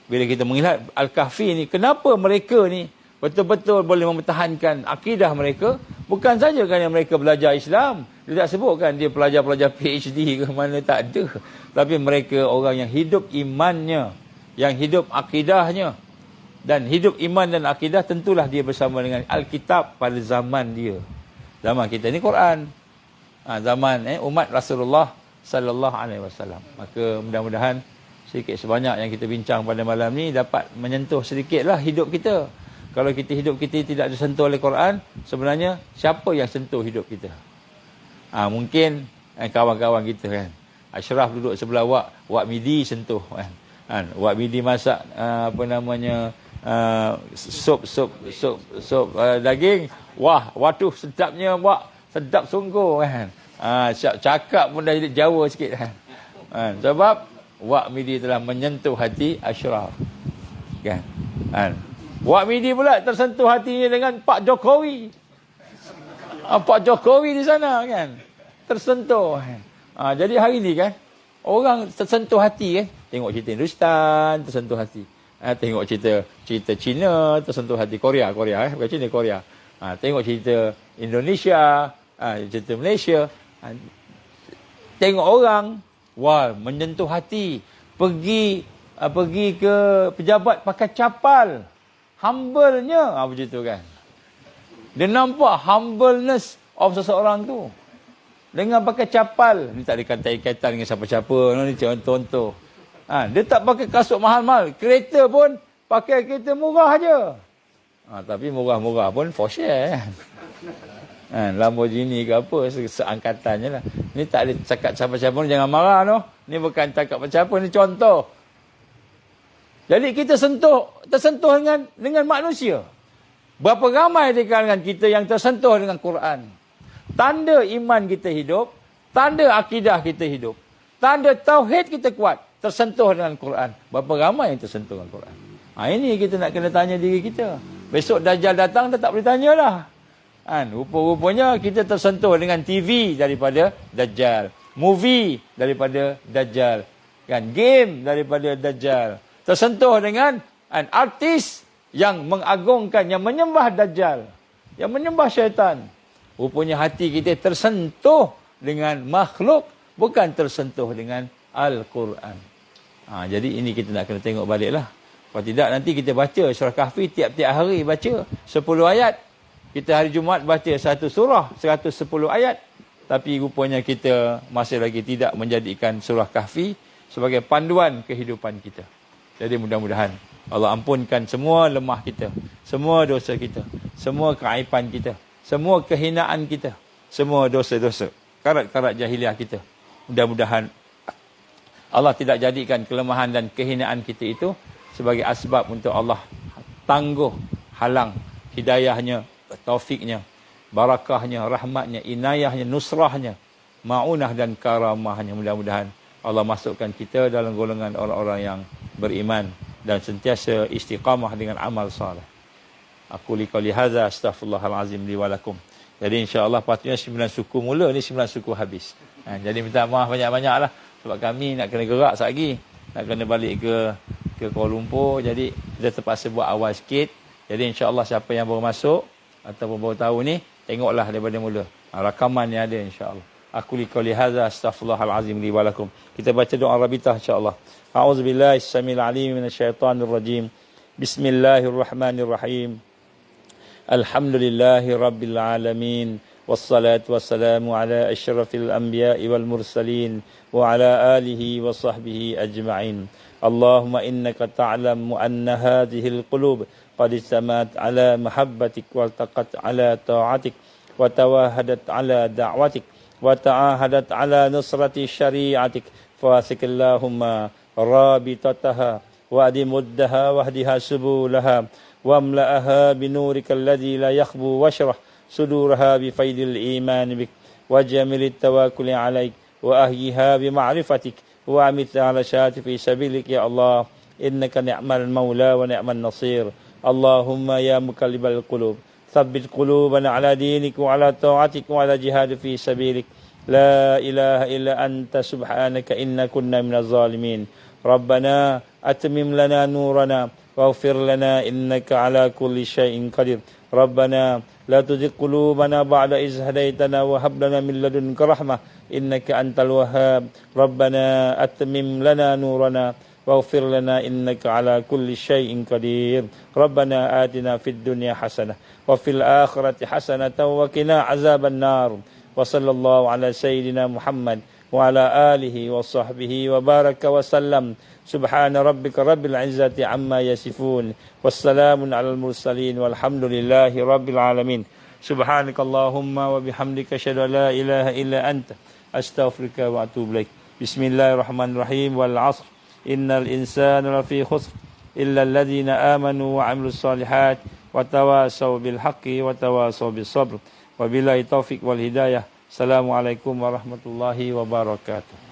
bila kita mengingat Al-Kahfi ni, kenapa mereka ni betul-betul boleh mempertahankan akidah mereka? Bukan saja kerana mereka belajar Islam. Dia tak sebutkan dia pelajar-pelajar PhD ke mana, tak ada. Tapi mereka orang yang hidup imannya, yang hidup akidahnya. Dan hidup iman dan akidah tentulah dia bersama dengan Alkitab pada zaman dia. Zaman kita ni Quran. Zaman umat Rasulullah sallallahu alaihi wasallam. Maka mudah-mudahan sedikit sebanyak yang kita bincang pada malam ni dapat menyentuh sedikitlah hidup kita. Kalau hidup kita tidak disentuh oleh Quran, sebenarnya siapa yang sentuh hidup kita? Mungkin kawan-kawan kita kan. Ashraf duduk sebelah Wak Midi sentuh kan. Wak Midi masak sup daging. Wah, waduh sedapnya Wak. Sedap sungguh kan. Cakap pun dah Jawa sikit kan. Sebab Wak Midi telah menyentuh hati Ashraf. Kan? Wak Midi pula tersentuh hatinya dengan Pak Jokowi. Pak Jokowi di sana kan. Tersentuh. Jadi hari ni kan, orang tersentuh hati kan. Tengok cerita Hindustan, tersentuh hati. Tengok cerita Cina, tersentuh hati. Korea bukan Cina, Korea. Tengok cerita Indonesia, cerita Malaysia. Tengok orang, wah, menyentuh hati. Pergi ke pejabat pakai capal. Humble-nya, begitu kan. Dia nampak humbleness of seseorang tu. Dengan pakai capal. Ni tak ada kaitan dengan siapa-siapa. Ni contoh. Dia tak pakai kasut mahal-mahal. Kereta pun pakai kereta murah aja. Tapi murah-murah pun for share. Lamborghini ke apa, seangkatannya lah. Ni tak ada cakap siapa-siapa, jangan marah no. Ni bukan cakap macam apa, ni contoh. Jadi kita tersentuh dengan manusia. Berapa ramai di kalangan kita yang tersentuh dengan Quran. Tanda iman kita hidup, tanda akidah kita hidup, tanda tauhid kita kuat, tersentuh dengan Quran. Berapa ramai yang tersentuh dengan Quran? Ini kita nak kena tanya diri kita. Besok Dajjal datang, dah tak boleh tanyalah. Rupa-rupanya kita tersentuh dengan TV daripada Dajjal, movie daripada Dajjal, kan, game daripada Dajjal. Tersentuh dengan artis yang mengagungkan, yang menyembah Dajjal, yang menyembah syaitan. Rupanya hati kita tersentuh dengan makhluk, bukan tersentuh dengan Al-Quran. Jadi ini kita nak kena tengok balik lah. Kalau tidak, nanti kita baca surah Kahfi tiap-tiap hari baca 10 ayat. Kita hari Jumaat baca satu surah, 110 ayat. Tapi rupanya kita masih lagi tidak menjadikan surah Kahfi sebagai panduan kehidupan kita. Jadi mudah-mudahan Allah ampunkan semua lemah kita, semua dosa kita, semua keaiban kita, semua kehinaan kita, semua dosa-dosa, karat-karat jahiliah kita. Mudah-mudahan Allah tidak jadikan kelemahan dan kehinaan kita itu sebagai asbab untuk Allah tangguh, halang hidayahnya, taufiknya, barakahnya, rahmatnya, inayahnya, nusrahnya, ma'unah dan karamahnya. Mudah-mudahan Allah masukkan kita dalam golongan orang-orang yang beriman dan sentiasa istiqamah dengan amal saleh. Aku liqali hadza astaghfirullahalazim li wa lakum. Jadi insya-Allah patutnya 9 suku mula ni 9 suku habis. Jadi minta maaf banyak-banyaklah sebab kami nak kena gerak sekejap lagi. Nak kena balik ke Kuala Lumpur. Jadi kita terpaksa buat awal sikit. Jadi insya-Allah siapa yang baru masuk ataupun baru tahu ni, tengoklah daripada mula. Rakaman yang ada insya-Allah. Aku liqali hadza astaghfirullahalazim li wa lakum. Kita baca doa rabitah insya-Allah. A'udzubillahi samil alim minasyaitonir rajim. Bismillahirrahmanirrahim. Alhamdulillahi rabbil alamin. Wassalatu wassalamu ala asyrafil anbiya'i wal mursalin wa ala alihi wa sahbihi ajma'in. Allahumma innaka ta'lamu anna hadhil qulub qad istamat ala mahabbatik wa taqat ala ta'atik wa tawahadat ala da'watik wa ta'ahadat ala nusrati syari'atik fasik Allahumma rabitataha wa adimuddaha wahdiha subulaha wa amla'aha binurika alladhi la yakhbu washrah suduraha bifaidil iman bik wa jamilit tawakkuli alaik wa ahyiha bima'rifatik wa amit ala syati fi sabilik ya Allah innaka ni'mal maula wa ni'man nasir. Allahumma ya mukallibal qulub thabbit qulubana ala dinik wa ala ta'atik wa ala jihad fi sabilik. La ilaha illa anta subhanaka inna kunna minaz zalimin. Rabbana atmim lana nurana waghfir lana innaka ala kulli syai'in qadir. Rabbana la tuzigh qulubana ba'da idh hadaitana wa hab lana min ladunka rahmah innaka antal wahhab. Rabbana atmim lana nurana waghfir lana innaka ala kulli syai'in qadir. Rabbana atina fid dunya hasanah wa fil akhirati hasanatan wa qina azaban nar. Wa sallallahu ala sayyidina Muhammad wa ala alihi wa sahbihi wa baraka wa sallam. Subhana rabbika rabbil izzati amma yasifun. Wassalamun alal mursalin walhamdulillahi rabbil alamin. Subhanakallahumma wa bihamdika asyhadu an la ilaha illa anta astaghfiruka wa atubu ilaik. Bismillahirrahmanirrahim. Wal 'ashr innal insana lafi khusr illa alladhina amanu wa 'amilus solihat wa tawasaw bil haqqi wa tawasaw bis sabr. Wabillahi taufik wal hidayah. Assalamualaikum warahmatullahi wabarakatuh.